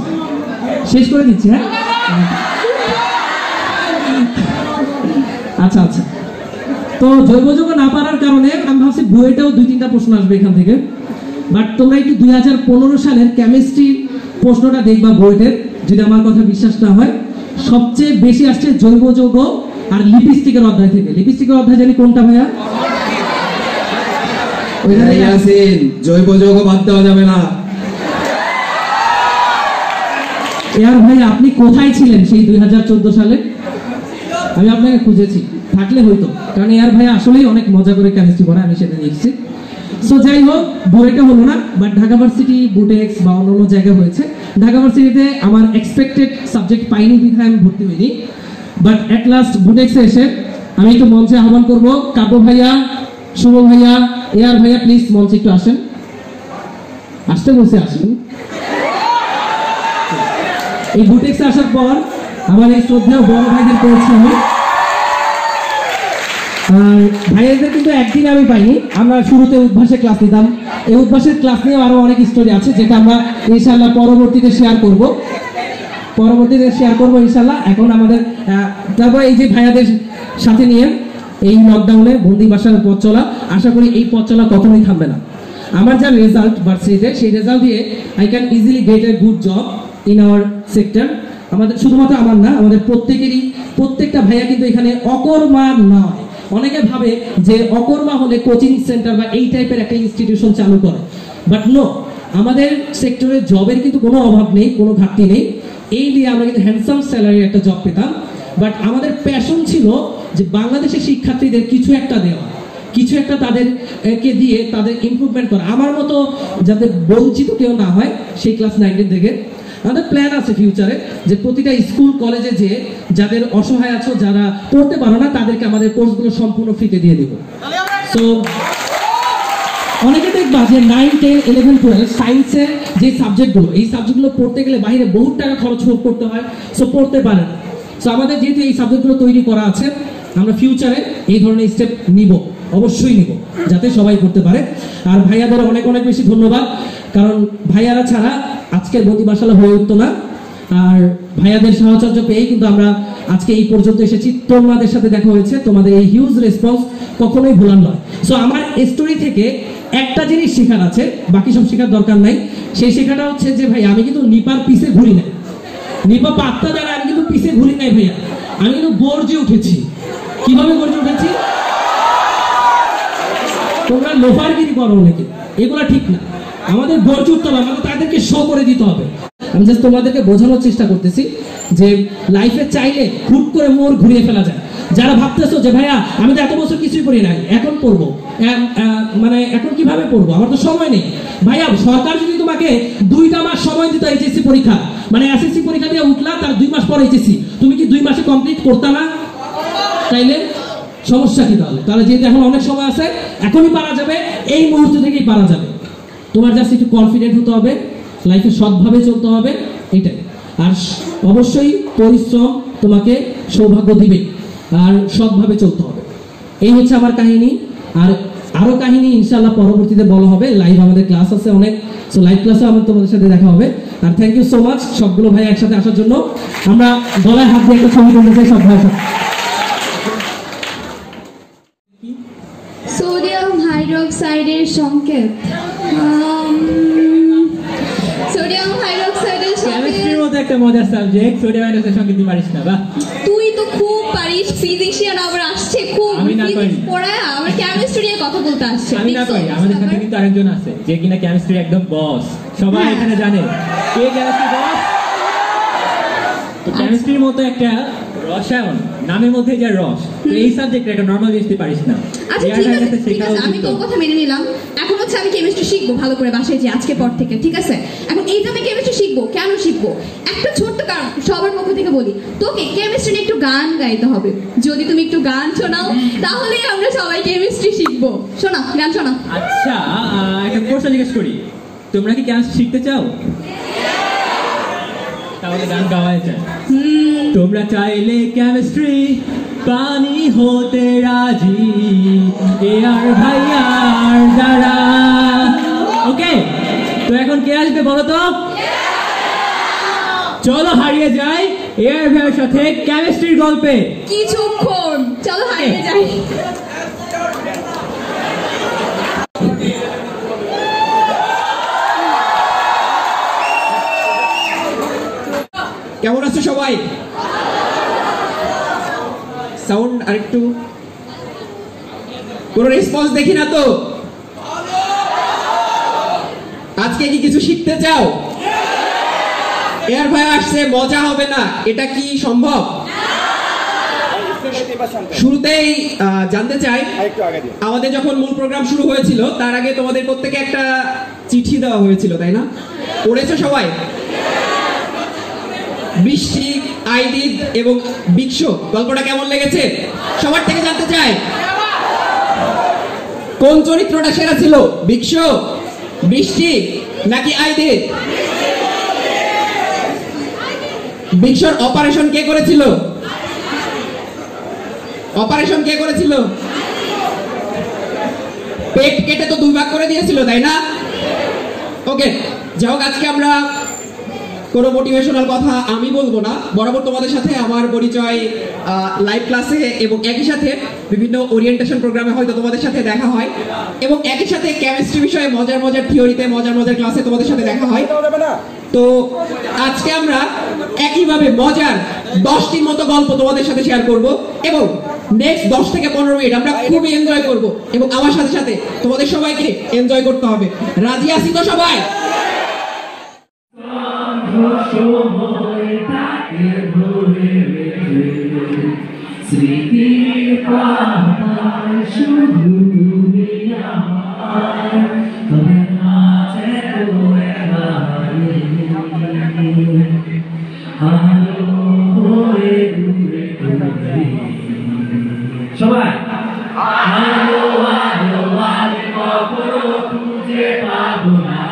হ্যাঁ আচ্ছা আচ্ছা। তো জৈব যৌগ না পারার কারণে আমি ভাবছি বইটাও 2-3টা প্রশ্ন আসবে এখান থেকে, বাট তোমরা একটু 2015 সালের কেমিস্ট্রি প্রশ্নটা দেখবা বইটের, যদি আমার কথা বিশ্বাস না হয়। সবচেয়ে বেশি আসছে জৈব যৌগ আর লিপস্টিকের অধ্যায় থেকে। লিপস্টিকের অধ্যায় জানি কোনটা ভাইয়া? জৈব যৌগ বাদ দেওয়া যাবে না। এয়ার ভাই আপনি কোথায় ছিলেন সেই 2014 সালে? আমি আপনাকে খুঁজেছি, থাকলে হয়তো, কারণ এয়ার ভাই আসলেই অনেক মজা করে কেমিস্ট্রি পড়ায়, আমি সেটা দেখছি। সো যাই হোক, বইটা হলো না, বাট ঢাকা ভার্সিটি বুটেক্স বা অন্য জায়গায় হয়েছে। ঢাকা ভার্সিটিতে আমার এক্সপেক্টেড সাবজেক্ট পাইনি বিধায় আমি ভর্তি হইনি, বাট অ্যাট লাস্ট বুটেক্সে এসে আমি একটু মঞ্চে আহ্বান করবো কাব্য ভাইয়া, শুভ ভাইয়া, এয়ার ভাইয়া, প্লিজ মঞ্চে একটু আসেন। আসতে বসে আসেন। এই বুটেক্সে আসার পর আমার এই শ্রদ্ধেয় বড় ভাইদের করেছি আমি, আর ভাইয়াদের কিন্তু একদিন আমি পাইনি। আমরা শুরুতে উদ্ভাসের ক্লাস নিতাম, এই উদ্ভাসের ক্লাস নিয়েও আরো অনেক স্টোরি আছে, যেটা আমরা ইনশাআল্লাহ পরবর্তীতে শেয়ার করব ইনশাআল্লাহ। এখন আমাদের তারপর এই যে ভাইয়াদের সাথে নিয়ে এই লকডাউনে বন্দি বাসার পথ চলা, আশা করি এই পথ চলা কখনোই থামবে না। আমার যা রেজাল্ট ভার্সিটিতে, সেই রেজাল্ট দিয়ে I can easily gate a good job in our sector. আমাদের শুধুমাত্র আমার না, আমাদের প্রত্যেকেরই, প্রত্যেকটা ভাইয়া কিন্তু এখানে অকর্মা নয়। অনেকে ভাবে যে অকর্মা হলে কোচিং সেন্টার বা এই টাইপের একটা ইনস্টিটিউশন চালু করে, বাট নো, আমাদের সেক্টরে জবের কিন্তু কোনো অভাব নেই, কোনো ঘাটতি নেই। এই দিয়ে আমরা কিন্তু হ্যান্ডসাম স্যালারি একটা জব পেতাম, বাট আমাদের প্যাশন ছিল যে বাংলাদেশের শিক্ষার্থীদের কিছু একটা দেওয়া, কিছু একটা তাদেরকে দিয়ে তাদের ইমপ্রুভমেন্ট করা, আমার মতো যাতে বঞ্চিত কেউ না হয় সেই ক্লাস 9 থেকে। আমাদের প্ল্যান আছে ফিউচারে যে প্রতিটা স্কুল কলেজে যে যাদের অসহায় আছো, যারা পড়তে পারো না, তাদেরকে আমাদের কোর্সগুলো সম্পূর্ণ ফ্রিতে দিয়ে দেবো। সো অনেকে দেখবা যে 9, 10, 11, 12 সায়েন্সের যে সাবজেক্টগুলো, এই সাবজেক্টগুলো পড়তে গেলে বাইরে বহু টাকা খরচ করতে হয়, সো পড়তে পারে না। সো আমাদের যেহেতু এই সাবজেক্টগুলো তৈরি করা আছে, আমরা ফিউচারে এই ধরনের স্টেপ নিব, অবশ্যই নিব, যাতে সবাই পড়তে পারে। আর ভাইয়াদের অনেক অনেক বেশি ধন্যবাদ, কারণ ভাইয়ারা ছাড়া আজকের বন্দি বাসালা হয়ে উঠতো না। আর ভাইয়াদের সাহচর্য পেয়েই কিন্তু আমরা আজকে এই পর্যন্ত এসেছি। তোমাদের সাথে দেখা হয়েছে, তোমাদের এই হিউজ রেসপন্স কখনোই ভোলার নয়। সো আমার স্টোরি থেকে একটা জিনিস শেখার আছে, বাকি সব শেখার দরকার নাই। সেই শেখাটা হচ্ছে যে ভাই আমি কিন্তু নিপার পিছে ঘুরি নাই, নিপা পাত্তা দ্বারা আমি কিন্তু পিছে ঘুরি নাই ভাইয়া, আমি কিন্তু গর্জে উঠেছি। কিভাবে গর্জে উঠেছি? তোমরা লোফারগিরি করো অনেকে, এগুলা ঠিক না। আমাদের গর্জে উঠতে হবে, আমাদের তাদেরকে শো করে দিতে হবে। আমি জাস্ট তোমাদেরকে বোঝানোর চেষ্টা করতেছি যে লাইফে চাইলে খুব করে মোড় ঘুরিয়ে ফেলা যায়। যারা ভাবতেছো যে ভাইয়া আমি তো এত বছর কিছুই পড়ি নাই, এখন পড়বো, মানে এখন কিভাবে পড়বো, আমার তো সময় নেই। ভাইয়া সরকার যদি তোমাকে 2টা মাস সময় দিত এইচএসসি পরীক্ষা, মানে এসএসসি পরীক্ষা দিয়ে উঠলা, তার 2 মাস পর এইচএসসি, তুমি কি 2 মাসে কমপ্লিট করতা না? তাইলে সমস্যা কি তাহলে? তাহলে যেহেতু এখন অনেক সময় আছে, এখনই পারা যাবে, এই মুহূর্ত থেকেই পারা যাবে। তোমার জাস্ট একটু কনফিডেন্ট হতে হবে, লাইফে সৎভাবে চলতে হবে, এটাই। আর অবশ্যই পরিশ্রম তোমাকে সৌভাগ্য দিবে, আর সৎভাবে চলতে হবে। এই হচ্ছে আমার কাহিনী। আর আরো কাহিনী ইনশাআল্লাহ পরবর্তীতে বলা হবে। লাইভ আমাদের ক্লাস আছে অনেক, সো লাইভ ক্লাসে আমার তোমাদের সাথে দেখা হবে। আর থ্যাংক ইউ সো মাচ সবগুলো ভাই একসাথে আসার জন্য। আমরা গলায় হাত দিয়ে একটা ছবি তুলতে চাই সব ভাইয়ের সাথে। সোডিয়াম হাইড্রোক্সাইডের সংকেত, সোডিয়াম হাইড্রোক্সাইডের কেমিস্ট্রির মতো একটা মজার সাবজেক্ট, সোডিয়াম হাইড্রোক্সাইড সংকেত দিতে পারিস না? বাহ, তুই তো খুব পারিস। ফিজিশিয়ান আবার আসছে, খুব ফিজিক্স পড়ায় আবার কেমিস্ট্রি নিয়ে কথা বলতে আসছে। আমি না পারি, আমাদের সাথে কিন্তু আরেকজন আছে যে কিনা কেমিস্ট্রি একদম বস, সবাই এখানে জানে কে কেমিস্ট্রি বস। তো কেমিস্ট্রির মতো একটা রসায়ন, নামের মধ্যে যে রস, তো এই সাবজেক্টে একটা নরমাল জিনিস পারিস না। আচ্ছা ঠিক আছে, আমি তোর কথা মেনে নিলাম। এখন হচ্ছে আমি কেমিস্ট্রি শিখবো ভালো করে বাসায় যে আজকে পর থেকে, ঠিক আছে? এখন এই যে আমি কেমিস্ট্রি শিখবো, কেন শিখবো? একটা ছোট্ট কারণ, সবার পক্ষ থেকে বলি, তোকে কেমিস্ট্রি নিয়ে একটু গান গাইতে হবে। যদি তুমি একটু গান শোনাও তাহলেই আমরা সবাই কেমিস্ট্রি শিখবো। শোনা, গান শোনা। আচ্ছা, একটা প্রশ্ন জিজ্ঞেস করি, তোমরা কি কেমিস্ট্রি শিখতে চাও? তাহলে গান গাওয়াই যায়। তোমরা চাইলে কেমিস্ট্রি পানি হতে রাজি, এয়ার ভাইয়ার দ্বারা। ওকে, তো এখন কে আসবে বলো তো? চলো হারিয়ে যাই এয়ার ভাইয়ের সাথে কেমিস্ট্রির গল্পে কিছুক্ষণ। চলো হারিয়ে যাই। কেমন আছো সবাই? সাউন্ড আরেকটু, কোনো রেসপন্স দেখি না তো। আজকে কি কিছু শিখতে চাও? এয়ার ভাই আসছে, মজা হবে না, এটা কি সম্ভব? শুরুতেই জানতে চাই, আমাদের যখন মূল প্রোগ্রাম শুরু হয়েছিল তার আগে তোমাদের প্রত্যেকে একটা চিঠি দেওয়া হয়েছিল, তাই না? পড়েছো সবাই? বৃষ্টি, আইডিদ এবং বিক্ষ গল্পটা কেমন লেগেছে সবার থেকে জানতে চাই। কোন চরিত্রটা সেরা ছিল, বিক্ষ, বৃষ্টি নাকি আইডিদ? বিক্ষর অপারেশন কে করেছিল? অপারেশন কে করেছিল? পেট কেটে তো 2 ভাগ করে দিয়েছিল, তাই না? ওকে, যাই হোক, আজকে আমরা কোনো মোটিভেশনাল কথা আমি বলবো না। বরাবর তোমাদের সাথে আমার পরিচয় লাইভ ক্লাসে এবং একই সাথে বিভিন্ন ওরিয়েন্টেশন প্রোগ্রামে হয়তো তোমাদের সাথে দেখা হয়, এবং একই সাথে কেমিস্ট্রি বিষয়ে মজার মজার থিওরিতে মজার মজার ক্লাসে তোমাদের সাথে দেখা হয়। তো আজকে আমরা একইভাবে মজার 10টির মতো গল্প তোমাদের সাথে শেয়ার করব, এবং নেক্সট 10 থেকে 15 মিনিট আমরা খুবই এনজয় করব, এবং আমার সাথে সাথে তোমাদের সবাইকে এনজয় করতে হবে। রাজি আছি তো সবাই? স্মৃতির পাতায় শুধু তুমি আমার, তবে আছে তো এবারে আলো হয়ে দূরে দূরে। সবাই আলো আলো আলো কখনো খুঁজে পাবো না,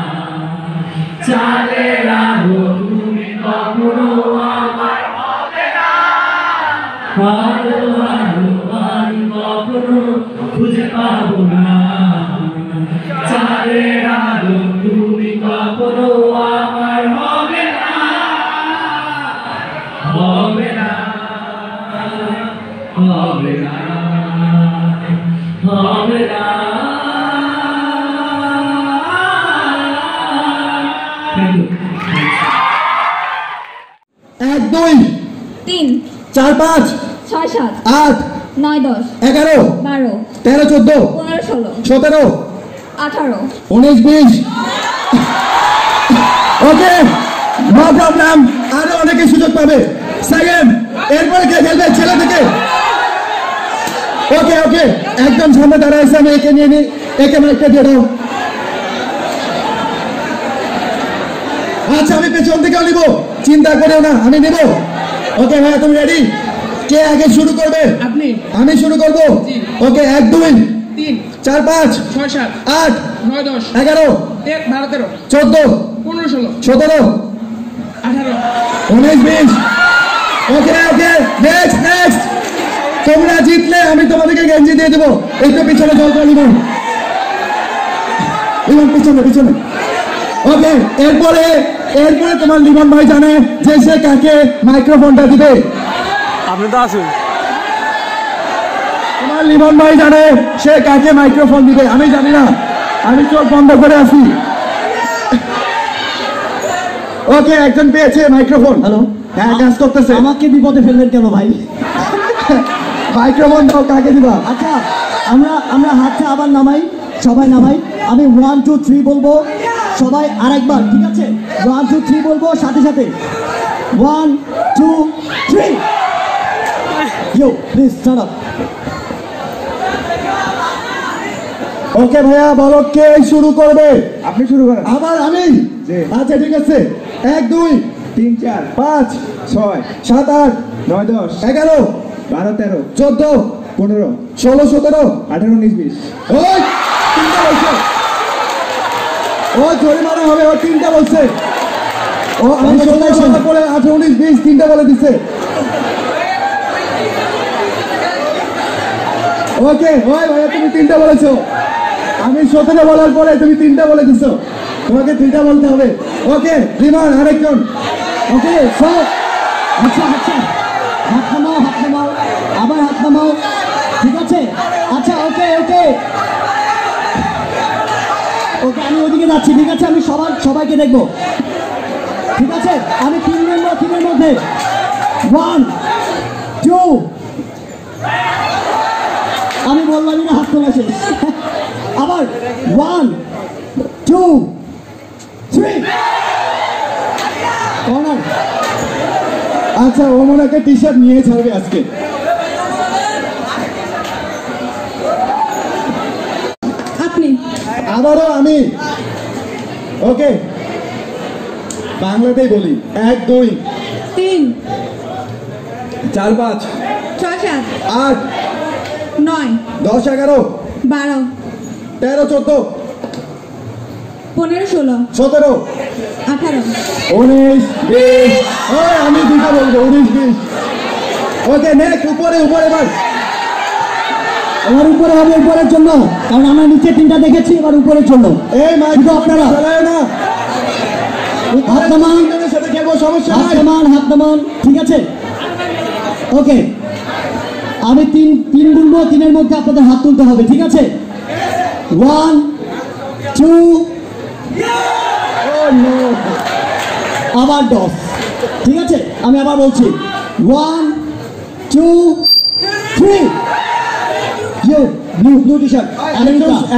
চাঁদের আলো তুমি কখনো আমার হবে না। আলো আলো আলো কখনো খুঁজে পাবো না, চাঁদের আলো তুমি কখনো আমার হবে না, হবে না, হবে না, হবে না। Thank you. 1 2 3 4 5 6 7 8 9 10 11 12 13 14 15 16 17 18 19 20। Okay, no problem, আরো অনেকে সুযোগ পাবে। সেকেন্ড, এরপরে কে খেলবে ছেলে থেকে? ওকে ওকে, একদম সামনে দাঁড়ায় আছে, আমি একে নিয়ে নিই, একে মাইকটা দিয়ে দাও। আচ্ছা আমি পেছন থেকেও নিব, চিন্তা করিও না, আমি নেব। ওকে ভাইয়া তুমি রেডি? কে আগে শুরু করবে? আপনি। আমি শুরু করব। ওকে 1 2 3 4 5 6 7 8 9 10 11 12 13 14 15 16 17 18 19 20। ওকে ওকে, নেক্সট নেক্সট। তোমরা জিতলে আমি তোমাদেরকে গেঞ্জি দিয়ে দেবো। একটু পিছনে জল করে নিব, পিছনে পিছনে। ওকে, এরপরে এরপরে তোমার লিমন ভাই জানে যে সে কাকে মাইক্রোফোনটা দিবে। আপনি তো আসুন। তোমার লিমন ভাই জানে সে কাকে মাইক্রোফোন দিবে, আমি জানি না, আমি চোখ বন্ধ করে আছি। ওকে, একজন পেয়েছে মাইক্রোফোন। হ্যালো, হ্যাঁ কাজ করতেছে। আমাকে বিপদে ফেললেন কেন ভাই? মাইক্রোফোন দাও, কাকে দিবা? আচ্ছা আমরা হাতটা আবার নামাই, সবাই নামাই। আমি 1 2 3 বলবো, সবাই আরেকবার, ঠিক আছে? 1 2 3 বলবো, সাথে সাথে 1 2 3। You please start up. Okay ভাইয়া বলো কে শুরু করবে? আপনি শুরু করেন। আবার আমি? আচ্ছা ঠিক আছে, 1 2 3 4 5 6 7 8 9 10 11 12 13 14 15 16 17 18 19 20। ওই তিনটা বলছে, ও জরিমানা হবে, ও তিনটা বলছে। ও আমি 16 পরে 18 19 20 তিনটা বলে দিছে। ওকে, ওই ভাইয়া তুমি তিনটা বলেছো, আমি 17 বলার পরে তুমি তিনটা বলে দিছো, তোমাকে তিনটা বলতে হবে। ওকে রিমান আরেকজন। ওকে সব। আচ্ছা আচ্ছা, হাত নামাও, হাত নামাও, আবার হাত নামাও, ঠিক আছে? আচ্ছা ওকে ওকে ওকে, আমি ওদিকে যাচ্ছি, ঠিক আছে? আমি সবাইকে দেখবো, ঠিক আছে? আমি 3-এর মধ্যে 1 2, আমি বললামই না হাত তোলা শেষ। আবার 1 2 3 কর্নার। আচ্ছা ও মনে হয় টি শার্ট নিয়ে ছাড়বে আজকে। আপনি। আবারও আমি। ওকে, বাংলাতেই বলি। 1 2 3 4 5 6 7 8 9 10 11 12 13 14 15 16 17 18 19 20। ওই আমি দুটো বলবো, 19 20। ওকে নেক্সট, উপরে উপরে এবার। এবার উপরে হবে, উপরের জন্য, কারণ আমরা নিচে তিনটা দেখেছি, এবার উপরের জন্য। এই মাইক শুধু আপনারা চালায় না, হাত নামান, সাথে খেলবো, সমস্যা হাত নাই। নামান, হাত নামান, ঠিক আছে? ওকে, আমি তিন বলবো, 3-এর মধ্যে আপনাদের হাত তুলতে হবে, ঠিক আছে? 1 2 আবার 10, ঠিক আছে? আমি আবার বলছি 1 2 3। ব্লু টি শার্ট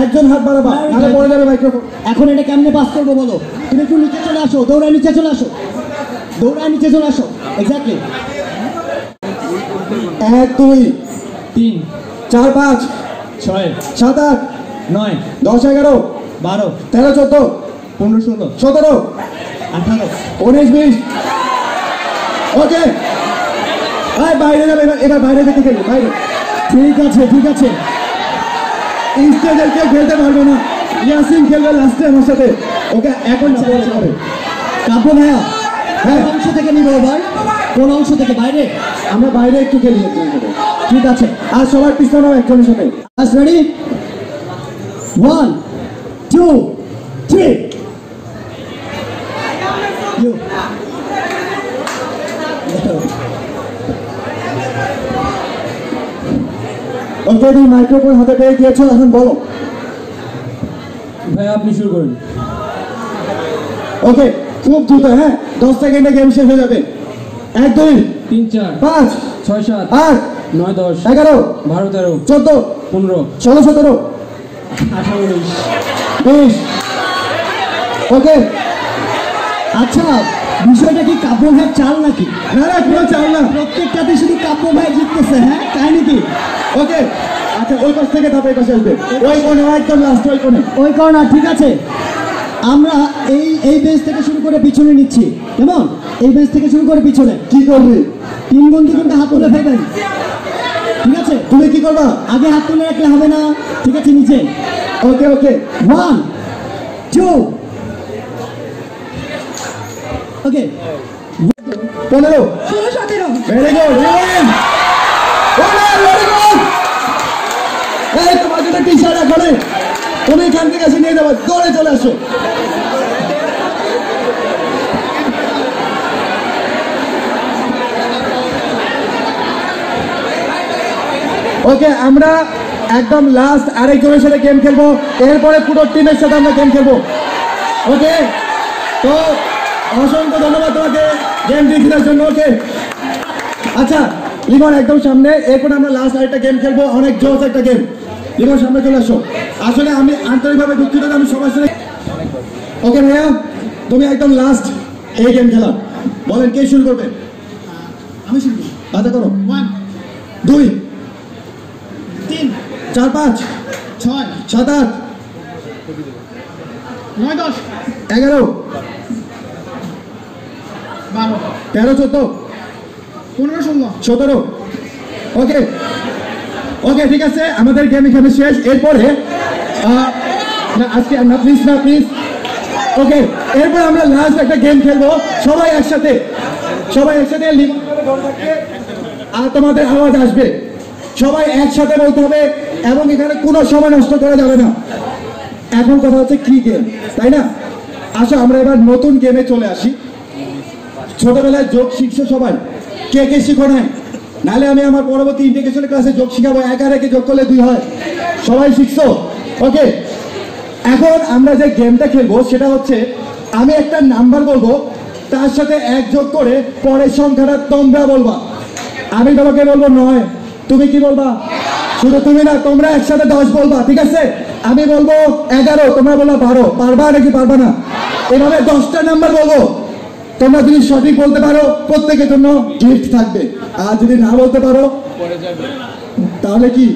একজন হাত বাড়াবা, নাহলে পড়ে যাবে মাইক্রোফোন। এখন এটা কেমনে পাস করবো বলো? তুমি একটু নিচে চলে আসো, দৌড়ায় নিচে চলে আসো, দৌড়ায় নিচে চলে আসো। এক্স্যাক্টলি। 1 2 3 4 5 6 7 8 9 10 11 12 13 14 15 16 17 18 19 20। ওকে, বাইরে যাবে, এবার বাইরে থেকে খেলবে, বাইরে। ঠিক আছে ঠিক আছে। স্টেজের কেউ খেলতে পারবে না, ইয়াসিন খেলবে লাস্টে আমার সাথে। ওকে এখন চ্যালেঞ্জ করে কাব্য ভাইয়া, হ্যাঁ কোন অংশ থেকে নিব এবার? কোন অংশ থেকে? বাইরে? আমরা বাইরে একটু খেলি। ঠিক আছে, আর সবার পিছনেও একজনের সাথে। রেডি? 1 2 3। ওকে, তুমি মাইক্রোফোন হাতে পেয়ে দিয়েছো, এখন বলো। ভাই আপনি শুরু করুন। ওকে, খুব দ্রুত, হ্যাঁ 10 সেকেন্ডে গেম শেষ হয়ে যাবে। 1 2 3 4 5 6 7 8 9 10 11 12 13 14 15 16 17 18 19 20। ওকে, আচ্ছা বিষয়টা কি কাব্য ভাই চাল নাকি? না না, কোনো চাল না, প্রত্যেকটাতে শুধু কাব্য ভাই জিততেছে। হ্যাঁ, কাহিনী কি? ওকে আচ্ছা, ওই পাশ থেকে তারপর এই পাশে আসবে, ওই কোণে একদম লাস্ট, ওই কোণে। ওই কর্নার, ঠিক আছে। আমরা এই বেঞ্চ থেকে শুরু করে পিছনে নিচ্ছি, কেমন? এই বেঞ্চ থেকে শুরু করে পিছনে। কি করবে? 3 বন্ধু কিন্তু হাত তুলে ফেলবেন, ঠিক আছে? তুমি কি করবা? আগে হাত তুলে রাখলে হবে না, ঠিক আছে? নিচে। ওকে ওকে, 1 2 ওকে। 15 16 17 very good, rewind, very good. এই তোমার জন্য টি-শার্ট এখানে, তুমি এখান থেকে এসে নিয়ে যাবো, দৌড়ে চলে আসো। ওকে, আমরা একদম লাস্ট আরেকজনের সাথে গেম খেলবো, এরপরে পুরো টিমের সাথে আমরা গেম খেলবো। ওকে, তো অসংখ্য ধন্যবাদ তোমাকে গেম দিয়ে খেলার জন্য। ওকে আচ্ছা, লিমন একদম সামনে, এরপর আমরা লাস্ট আরেকটা গেম খেলবো, অনেক জোস একটা গেম। লিমন সামনে চলে আসো। আসলে আমি আন্তরিকভাবে দুঃখিত, আমি সবার সাথে। ওকে ভাইয়া, তুমি একদম লাস্ট এই গেম খেলা, বলেন কে শুরু করবে? আমি শুরু। আচ্ছা করো। 1 2 3 4 5 6 7 8 9 10 11 12 13 14 15 16 17। ওকে ওকে, ঠিক আছে, আমাদের গেম এখানে শেষ। এরপরে না আজকে না, প্লিজ না, প্লিজ। ওকে, এরপর আমরা লাস্ট একটা গেম খেলবো, সবাই একসাথে, সবাই একসাথে আর তোমাদের আওয়াজ আসবে, সবাই একসাথে বলতে হবে এবং এখানে কোনো সময় নষ্ট করা যাবে না। এখন কথা হচ্ছে কি গেম, তাই না? আসো আমরা এবার নতুন গেমে চলে আসি। ছোটবেলায় যোগ শিখছো সবাই? কে কে শিখো নাই? নাহলে আমি আমার পরবর্তী ইন্টিগ্রেশন ক্লাসে যোগ শিখাবো, 1 আর 1 যোগ করলে 2 হয়। সবাই শিখছো? ওকে, এখন আমরা যে গেমটা খেলবো সেটা হচ্ছে, আমি একটা নাম্বার বলবো, তার সাথে 1 যোগ করে পরের সংখ্যাটা তোমরা বলবা। আমি তোমাকে বলবো 9, তুমি কি বলবা? শুধু তুমি না, তোমরা একসাথে 10 বলবা, ঠিক আছে? আমি বলবো 11, তোমরা বলবা 12। পারবা নাকি পারবা না? এভাবে 10টা নাম্বার বলবো, তোমরা যদি সঠিক বলতে পারো প্রত্যেকের জন্য গিফট থাকবে, আর যদি না বলতে পারো তাহলে কি?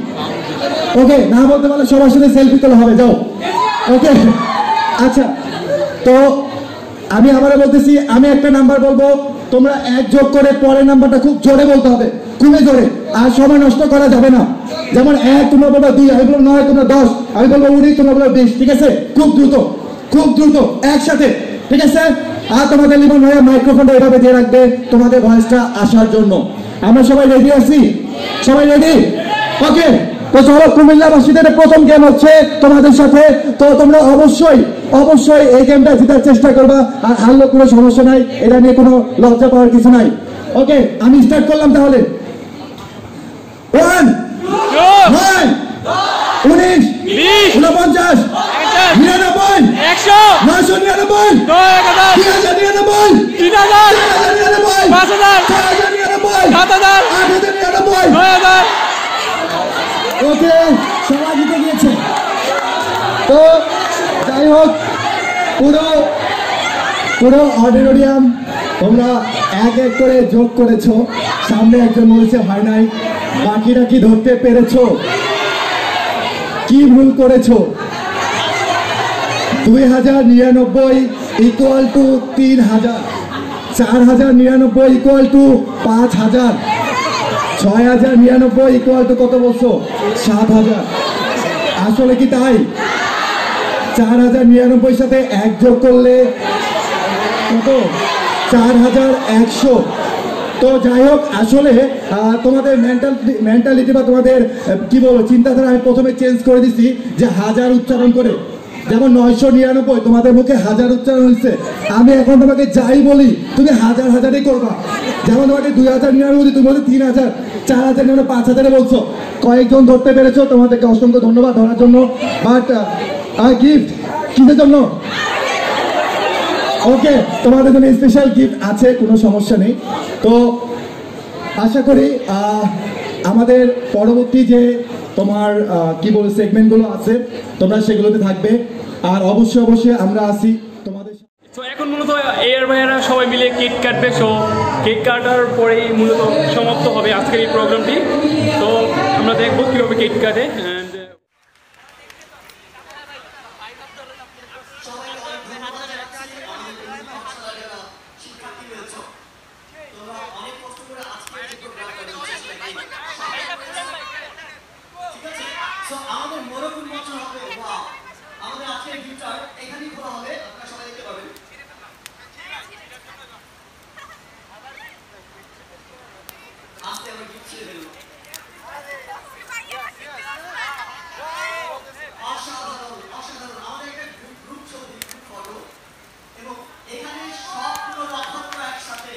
ওকে, না বলতে পারলে সবার সাথে সেলফি তোলা হবে, যাও। ওকে আচ্ছা, তো আমি আবারও বলতেছি, আমি একটা নাম্বার বলবো, তোমরা 1 যোগ করে পরের নাম্বারটা খুব জোরে বলতে হবে, খুবই জোরে, আর সময় নষ্ট করা যাবে না। যেমন 1 তোমরা বলবো 2, আমি বলবো 9, তোমরা 10, আমি বলবো 19, তোমরা বলবো 20, ঠিক আছে? খুব দ্রুত একসাথে, ঠিক আছে? আর তোমাদের লিমন ভাইয়া মাইক্রোফোনটা এভাবে দিয়ে রাখবে তোমাদের ভয়েসটা আসার জন্য। আমরা সবাই রেডি আছি? সবাই রেডি? ওকে, তো চলো, কুমিল্লাবাসীদের প্রথম গেম হচ্ছে তোমাদের সাথে। তো তোমরা অবশ্যই এই গেমটা জেতার চেষ্টা করবা, আর হারলে কোনো সমস্যা নাই, এটা নিয়ে কোনো লজ্জা পাওয়ার কিছু নাই। ওকে, আমি স্টার্ট করলাম তাহলে। 1 9 19 49 99 100 999 2099 3000 5099 5000 6099 7000 8099 9000। ওকে, সবাই জিতে গিয়েছে। তো যাই হোক, পুরো অডিটোরিয়াম তোমরা 1 করে যোগ করেছো, সামনে একজন বলেছে হয় নাই, বাকিরা কি ধরতে পেরেছো? কি ভুল করেছো? 2099 equal to 3000, 4099 equal to 5000, 6099 equal to কত বলছো? 7000। আসলে কি তাই? 4099 সাথে 1 যোগ করলে কত? 4100। তো যাই হোক, আসলে তোমাদের মেন্টালিটি বা তোমাদের কি বলবো চিন্তাধারা আমি প্রথমে চেঞ্জ করে দিছি, যে 1000 উচ্চারণ করে, যেমন 999 তোমাদের মুখে 1000 উচ্চারণ হচ্ছে, আমি এখন তোমাকে যাই বলি তুমি 1000ই করবা। যেমন তোমাকে 2099 তুমি বলছো 3000, 4000 5000 বলছো। কয়েকজন ধরতে পেরেছো, তোমাদেরকে অসংখ্য ধন্যবাদ ধরার জন্য। বাট গিফট কিসের জন্য? ওকে, তোমাদের জন্য স্পেশাল গিফট আছে, কোনো সমস্যা নেই। তো আশা করি আমাদের পরবর্তী যে তোমার কি বল সেগমেন্টগুলো আছে তোমরা সেগুলোতে থাকবে, আর অবশ্যই আমরা আসি তোমাদের। তো এখন মূলত এর ভাইয়েরা সবাই মিলে কেক কাটবে। সো কেক কাটার পরেই মূলত সমাপ্ত হবে আজকের এই প্রোগ্রামটি। তো আমরা দেখবো কীভাবে কেক কাটে। আমাদের মোড়ক উন্মোচন হবে। আমাদের আজকের গিফটার এখানেই খোলা হবে, আপনারা সবাই দেখতে পাবেন। আজকে আমরা গিফট ছেড়ে দেব। অসাধারণ অসাধারণ। আমাদের একটা গ্রুপ ছবি, গ্রুপ ফটো, এবং এখানে সবগুলো নক্ষত্র একসাথে,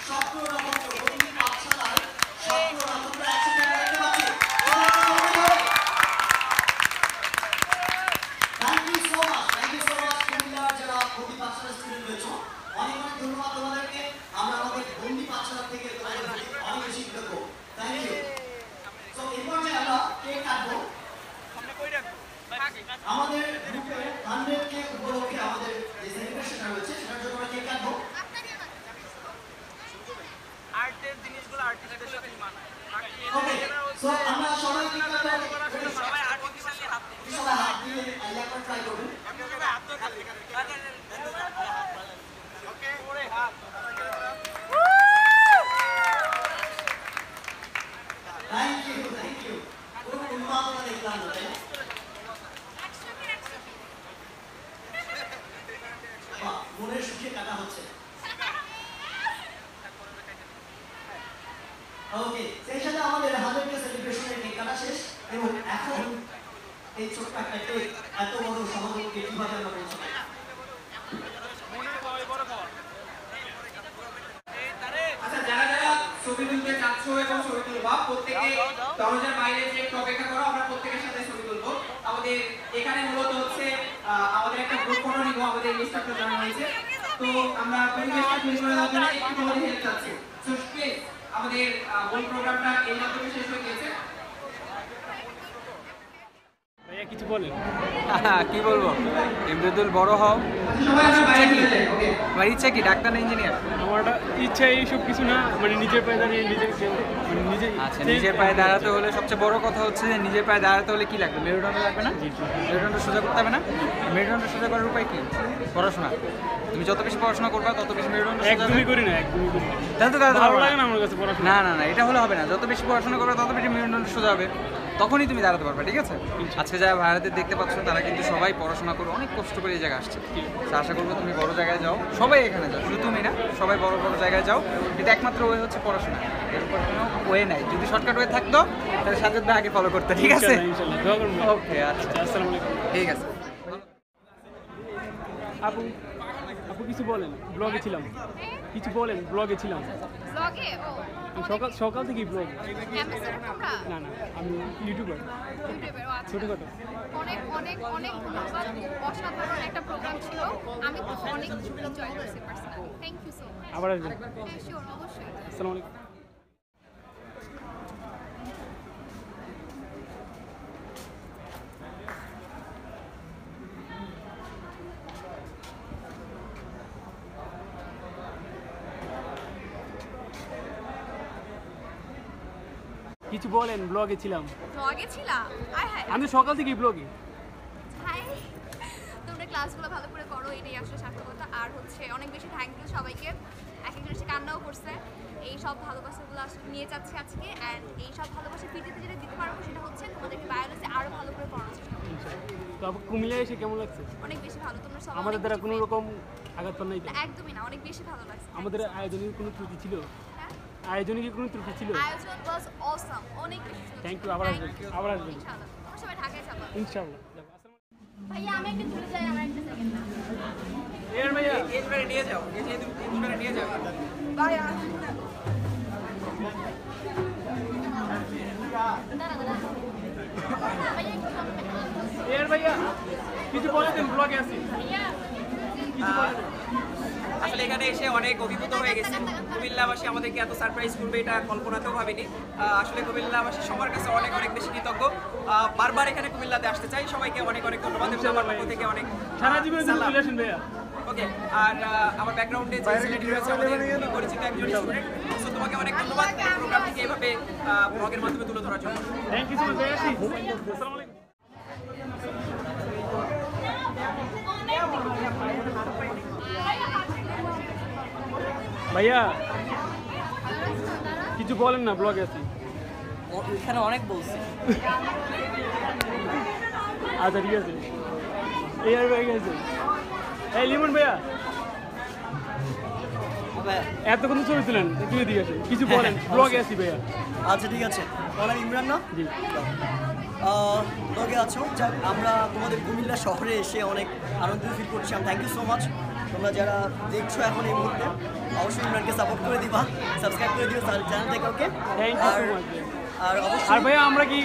সবগুলো নক্ষত্র বন্দি পাঠশালার সবগুলো নক্ষত্র একসাথে আমরা দেখতে পাচ্ছি। থ্যাংক ইউ সো মাচ কুমিল্লার যারা বন্দি পাঠশালার স্টুডেন্ট রয়েছে, অনেক অনেক ধন্যবাদ তোমাদেরকে। আমরা আমাদের বন্দি পাঠশালা থেকে তোমাদের অনেক বেশি কৃতজ্ঞ। Thank you. সো এরপর যে আমরা কেক কাটবো, আমাদের গ্রুপে 100 কেক উপলক্ষে আমাদের যে সেলিব্রেশনটা রয়েছে সেটার জন্য আমরা কেক কাটবো। আর্টের জিনিসগুলো আর্টিস্টদের সাথে মানায়। ওকে, সো আমরা সবাই কেক কাটবো। সবাই আর্টিস্টদের হাত দিয়ে, সবাই হাত দিয়ে একবার ট্রাই করবেন। ওকে, ওরে হাত। Thank you, thank you. খুব উন্মাদনা দেখলাম ওটা। মনের সুখে কাটা হচ্ছে। ওকে, সেই সাথে আমাদের 100 সেলিব্রেশনের কেক কাটা শেষ, এবং এখন এই ছোট্ট একটা কেক এত বড় সমাজকে কিভাবে আমরা পৌঁছাবো? আচ্ছা, যারা যারা ছবি তুলতে চাচ্ছ এবং ছবি তুলবা, প্রত্যেকে দরজার বাইরে যে অপেক্ষা করো, আমরা প্রত্যেকের সাথে ছবি তুলবো। আমাদের এখানে মূলত হচ্ছে আমাদের একটা গ্রুপ ফটো নিব, আমাদের ইনস্ট্রাক্টর জানানো হয়েছে। তো আমরা পরিবেশটা ক্লিন করে দেওয়ার জন্য একটু তোমাদের হেল্প চাচ্ছি। সো প্লিজ, আমাদের মূল প্রোগ্রামটা এই মাধ্যমে শেষ হয়ে গেছে। ভাইয়া কিছু বলেন। কি বলবো, ইমদাদুল বড় হও। সবাই আমরা বাইরে চলে যাই। ওকে, আমার ইচ্ছা কি ডাক্তার না ইঞ্জিনিয়ার? আমার ইচ্ছা এইসব কিছু না, মানে নিজের পায়ে দাঁড়িয়ে আচ্ছা, নিজের পায়ে দাঁড়াতে হলে সবচেয়ে বড় কথা হচ্ছে যে নিজের পায়ে দাঁড়াতে হলে কি লাগবে? মেরুদণ্ড লাগবে না? মেরুদণ্ড সোজা করতে হবে না? মেরুদণ্ড সোজা করার উপায় কি? পড়াশোনা। তুমি যত বেশি পড়াশোনা করবা তত বেশি মেরুদণ্ড সোজা হবে। একদমই করি না, একদমই করি না। তাহলে তো দাঁড়াতে ভালো পারবে লাগে না আমার কাছে পড়াশোনা। না না না, এটা হলে হবে না। যত বেশি পড়াশোনা করবে তত বেশি মেরুদণ্ড সোজা হবে, তখনই তুমি দাঁড়াতে পারবে। ঠিক আছে? আজকে যারা ভাইয়াদের দেখতে পাচ্ছ তারা কিন্তু সবাই পড়াশোনা করে অনেক কষ্ট করে এই জায়গায় আসছে। আশা করবো তুমি বড় জায়গায় যাও, সবাই এখানে যাও, শুধু তুমি না, সবাই বড় বড় জায়গায় যাও। কিন্তু একমাত্র ওয়ে হচ্ছে পড়াশোনা, এরপর কোনো ওয়ে নাই। যদি শর্টকাট ওয়ে থাকতো তাহলে সাজ্জাদ ভাই আগে ফলো করতে। ঠিক আছে? ওকে, আচ্ছা, আসসালামু আলাইকুম। ঠিক আছে। আপু আপু কিছু বলেন, ব্লগে ছিলাম। কিছু বলেন, ব্লগে ছিলাম। ব্লগে সকাল থেকেই ব্লগ। না না, আমি ইউটিউবার। ছোটখাটো। অনেক অনেক অনেক ধন্যবাদ। অসাধারণ একটা প্রোগ্রাম ছিল, আমি অনেক এনজয় করছি personally. Thank you so much. আবার আসবেন। হ্যাঁ, শিওর, অবশ্যই। আসসালামু আলাইকুম। কিছু বলেন, ব্লগে ছিলাম। ব্লগে ছিলাম? আয় হায়, আমি সকাল থেকেই ব্লগে। হাই, তোমরা ক্লাসগুলো ভালো করে করো, এটাই আসলে সার্থকতা। আর হচ্ছে অনেক বেশি থ্যাংক ইউ সবাইকে। এক একজন এসে কান্নাও করছে। এই সব ভালোবাসাগুলো আসলে নিয়ে যাচ্ছে আজকে। অ্যান্ড এই সব ভালোবাসা ফিরতে যেটা দিতে পারবো সেটা হচ্ছে তোমাদেরকে বায়োলজি আরো ভালো করে পড়ানোর চেষ্টা করবো। তো আপু কুমিল্লায় এসে কেমন লাগছে? অনেক বেশি ভালো। তোমরা সবাই আমাদের দ্বারা কোনো রকম আঘাত পান নাই তো? একদমই না, অনেক বেশি ভালো লাগছে। আমাদের আয়োজনে কোনো ত্রুটি ছিল? আয়োজনে কি কোনো ত্রুটি ছিল? আয়োজন ওয়াজ অসাম, অনেক বেশি। Thank you. আবার আসবেন, আবার আসবেন ইনশাআল্লাহ। তোমরা সবাই ঢাকায় যাবা ইনশাআল্লাহ। ভাইয়া, আমি একটু চলে যাই, আমার একটা সেকেন্ড না। এর ভাইয়া এবারে নিয়ে যাও, এবারে নিয়ে যাও। ভাইয়া এর ভাইয়া কিছু বলে দেন, ব্লগে আছি। কিছু বলে দেন। আসলে এখানে এসে অনেক অভিভূত হয়ে গেছি। কুমিল্লাবাসী আমাদেরকে এত সারপ্রাইজ করবে এটা কল্পনাতেও ভাবিনি। আসলে কুমিল্লাবাসী সবার কাছে অনেক অনেক বেশি কৃতজ্ঞ। বারবার এখানে কুমিল্লাতে আসতে চাই। সবাইকে অনেক অনেক ধন্যবাদ। আমার পক্ষ থেকে অনেক সারা জীবন চলে আসেন ভাইয়া। ওকে আর আমার ব্যাকগ্রাউন্ডে যে ছেলেটি রয়েছে আমাদের পরিচিত একজন স্টুডেন্ট, সো তোমাকে অনেক ধন্যবাদ প্রোগ্রামটিকে এইভাবে ব্লগের মাধ্যমে তুলে ধরার জন্য। থ্যাংক ইউ সো মাচ ভাইয়া। আসসালামু আলাইকুম। ভাইয়া কিছু বলেন না, ব্লগে আছি। এখানে অনেক বলছি। আচ্ছা ঠিক আছে। এই আর ভাই গেছে। এই লিমন ভাইয়া এতক্ষণ ছবি তুলেন, তুই দিয়ে গেছে কিছু বলেন, ব্লগে আছি ভাইয়া। আচ্ছা ঠিক আছে, আমার ইমরান না জি ব্লগে আছো। যাক আমরা তোমাদের কুমিল্লা শহরে এসে অনেক আনন্দিত ফিল করছি। Thank you so much. তোমরা যারা দেখছো এখন এই মুহূর্তে অবশ্যই ইমরানকে সাপোর্ট করে দিবা, সাবস্ক্রাইব করে দিও চ্যানেল থেকে। Okay thank you so much. আর অবশ্যই আর ভাইয়া আমরা কি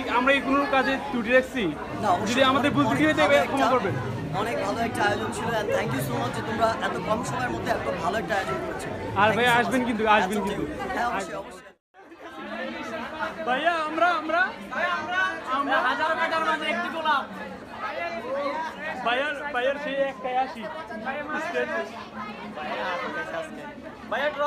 কোনো কাজে ত্রুটি রাখছি? যদি আমাদের ভুল ত্রুটি হয়ে যাবে ক্ষমা করবেন। অনেক ভালো একটা আয়োজন ছিল and thank you so much যে তোমরা এত কম সময়ের মধ্যে এত ভালো একটা আয়োজন করেছো। আর ভাইয়া আসবেন কিন্তু, আসবেন কিন্তু। হ্যাঁ অবশ্যই অবশ্যই ভাইয়া আমরা হাজার হাজার মাঝে একটু গোলাম ভাইয়ার সেই একটাই আসি ভাইয়া ড্র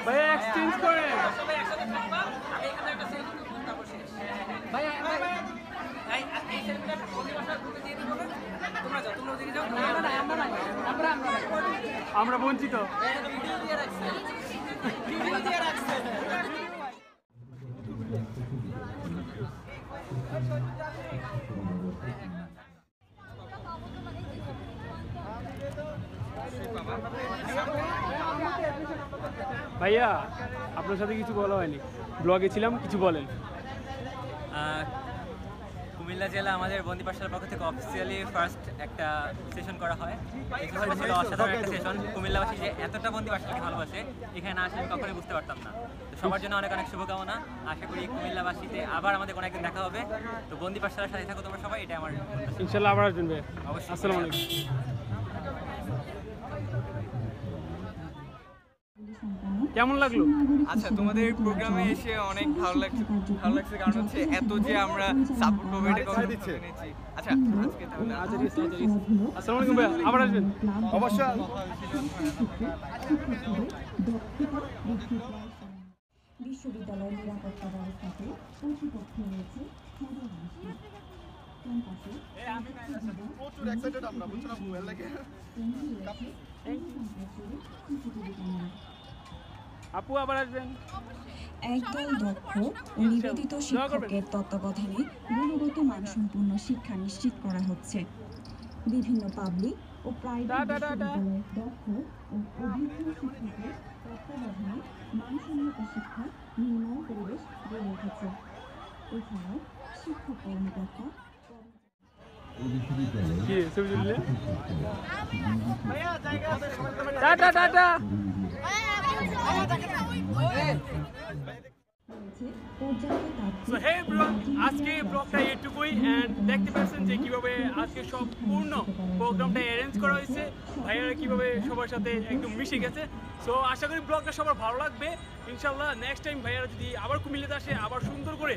ভাইয়া এক্সচেঞ্জ করে আমরা বঞ্চিত। ভাইয়া আপনার সাথে কিছু বলা হয়নি, ব্লগে ছিলাম, কিছু বলেন। কুমিল্লা জেলা আমাদের বন্দি পাঠশালার পক্ষ থেকে অফিসিয়ালি ফার্স্ট একটা সেশন করা হয়। এই সেশনটা ছিল অসাধারণ একটা সেশন। কুমিল্লাবাসী যে এতটা বন্দি পাঠশালাকে ভালোবাসে এখানে না আসলে আমি কখনোই বুঝতে পারতাম না। তো সবার জন্য অনেক অনেক শুভকামনা। আশা করি কুমিল্লাবাসীতে আবার আমাদের কোনো একদিন দেখা হবে। তো বন্দি পাঠশালার সাথে থাকো তোমরা সবাই, এটা আমার ইনশাল্লাহ আবার আসবেন ভাই। অবশ্যই। আসসালামু আলাইকুম। কেমন লাগলো? আচ্ছা তোমাদের প্রোগ্রামে এসে অনেক ভালো লাগছে কারণ হচ্ছে এত যে আমরা সাপোর্ট পাবো এটা কথা দিচ্ছে। আচ্ছা আজকে তাহলে আসসালামু আলাইকুম ভাই, আবার আসবেন অবশ্যই। বিশ্ববিদ্যালয়ের নিরাপত্তা ব্যবস্থাতে কর্তৃপক্ষ রয়েছে আপু আবার আসবেন। একদল দক্ষ ও নিবেদিত শিক্ষকের তত্ত্বাবধানে গুণগত মানসম্পন্ন শিক্ষা নিশ্চিত করা হচ্ছে। বিভিন্ন পাবলিক ও প্রাইভেট বিশ্ববিদ্যালয়ের দক্ষ ও অভিজ্ঞ শিক্ষকের তত্ত্বাবধানে মানসম্মত শিক্ষা নির্মাণ পরিবেশ গড়ে উঠেছে। এছাড়াও শিক্ষক কর্মকর্তা আজকে ব্লগটা এটুকুই এন্ড দেখতে পাচ্ছেন যে কিভাবে আজকে সম্পূর্ণ প্রোগ্রামটা অ্যারেঞ্জ করা হয়েছে, ভাইয়ারা কিভাবে সবার সাথে একদম মিশে গেছে। সো আশা করি ব্লগটা সবার ভালো লাগবে ইনশাল্লাহ। নেক্সট টাইম ভাইয়ারা যদি আবার কুমিল্লাতে আসে আবার সুন্দর করে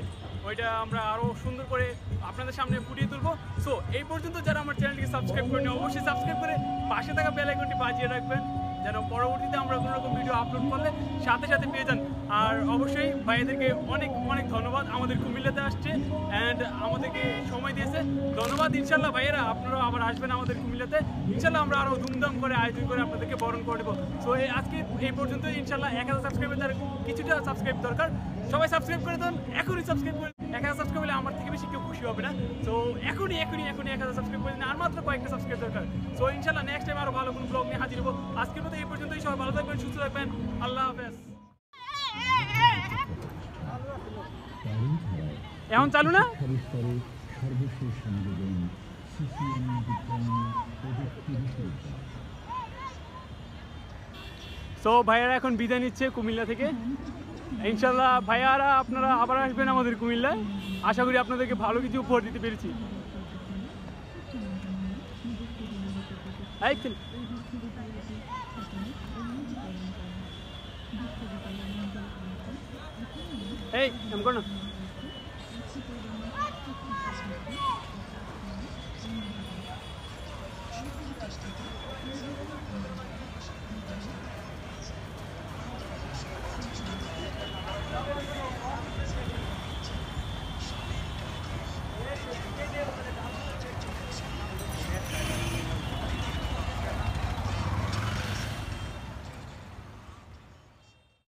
ওইটা আমরা আরও সুন্দর করে আপনাদের সামনে ফুটিয়ে তুলবো। সো এই পর্যন্ত যারা আমার চ্যানেলটিকে সাবস্ক্রাইব করেনি অবশ্যই সাবস্ক্রাইব করে পাশে থাকা বেল আইকনটি বাজিয়ে রাখবেন যেন পরবর্তীতে আমরা কোনো রকম ভিডিও আপলোড করলে সাথে সাথে পেয়ে যান। আর অবশ্যই ভাইয়াদেরকে অনেক অনেক ধন্যবাদ, আমাদের কুমিল্লাতে আসছে অ্যান্ড আমাদেরকে সময় দিয়েছে, ধন্যবাদ। ইনশাল্লাহ ভাইয়েরা আপনারা আবার আসবেন আমাদের কুমিল্লাতে, ইনশাল্লাহ আমরা আরও ধুমধাম করে আয়োজন করে আপনাদেরকে বরণ করে দেবো। সো আজকে এই পর্যন্ত ইনশাল্লাহ 1000 সাবস্ক্রাইবার তার কিছুটা সাবস্ক্রাইব দরকার, সবাই সাবস্ক্রাইব করে দেন, এখনই সাবস্ক্রাইব করে 1000 সাবস্ক্রাইব হলে আমার থেকে বেশি কেউ খুশি হবে না। সো এখনই 1000 সাবস্ক্রাইব করে দিন, আর মাত্র কয়েকটা সাবস্ক্রাইব দরকার। সো ইনশাল্লাহ নেক্সট টাইম আরও ভালো কোনো ব্লগ নিয়ে হাজির হবো। আজকের মতো এই পর্যন্তই, সবাই ভালো থাকবেন, সুস্থ থাকবেন, আল্লাহ হাফেজ। এখন চালু না? সো ভাইয়ারা এখন বিদায় নিচ্ছে কুমিল্লা থেকে। ইনশাল্লাহ ভাইয়ারা আপনারা আবার আসবেন আমাদের কুমিল্লায়, আশা করি আপনাদেরকে ভালো কিছু উপহার দিতে পেরেছি। এই এমন কর না। শিখিয়ে দিন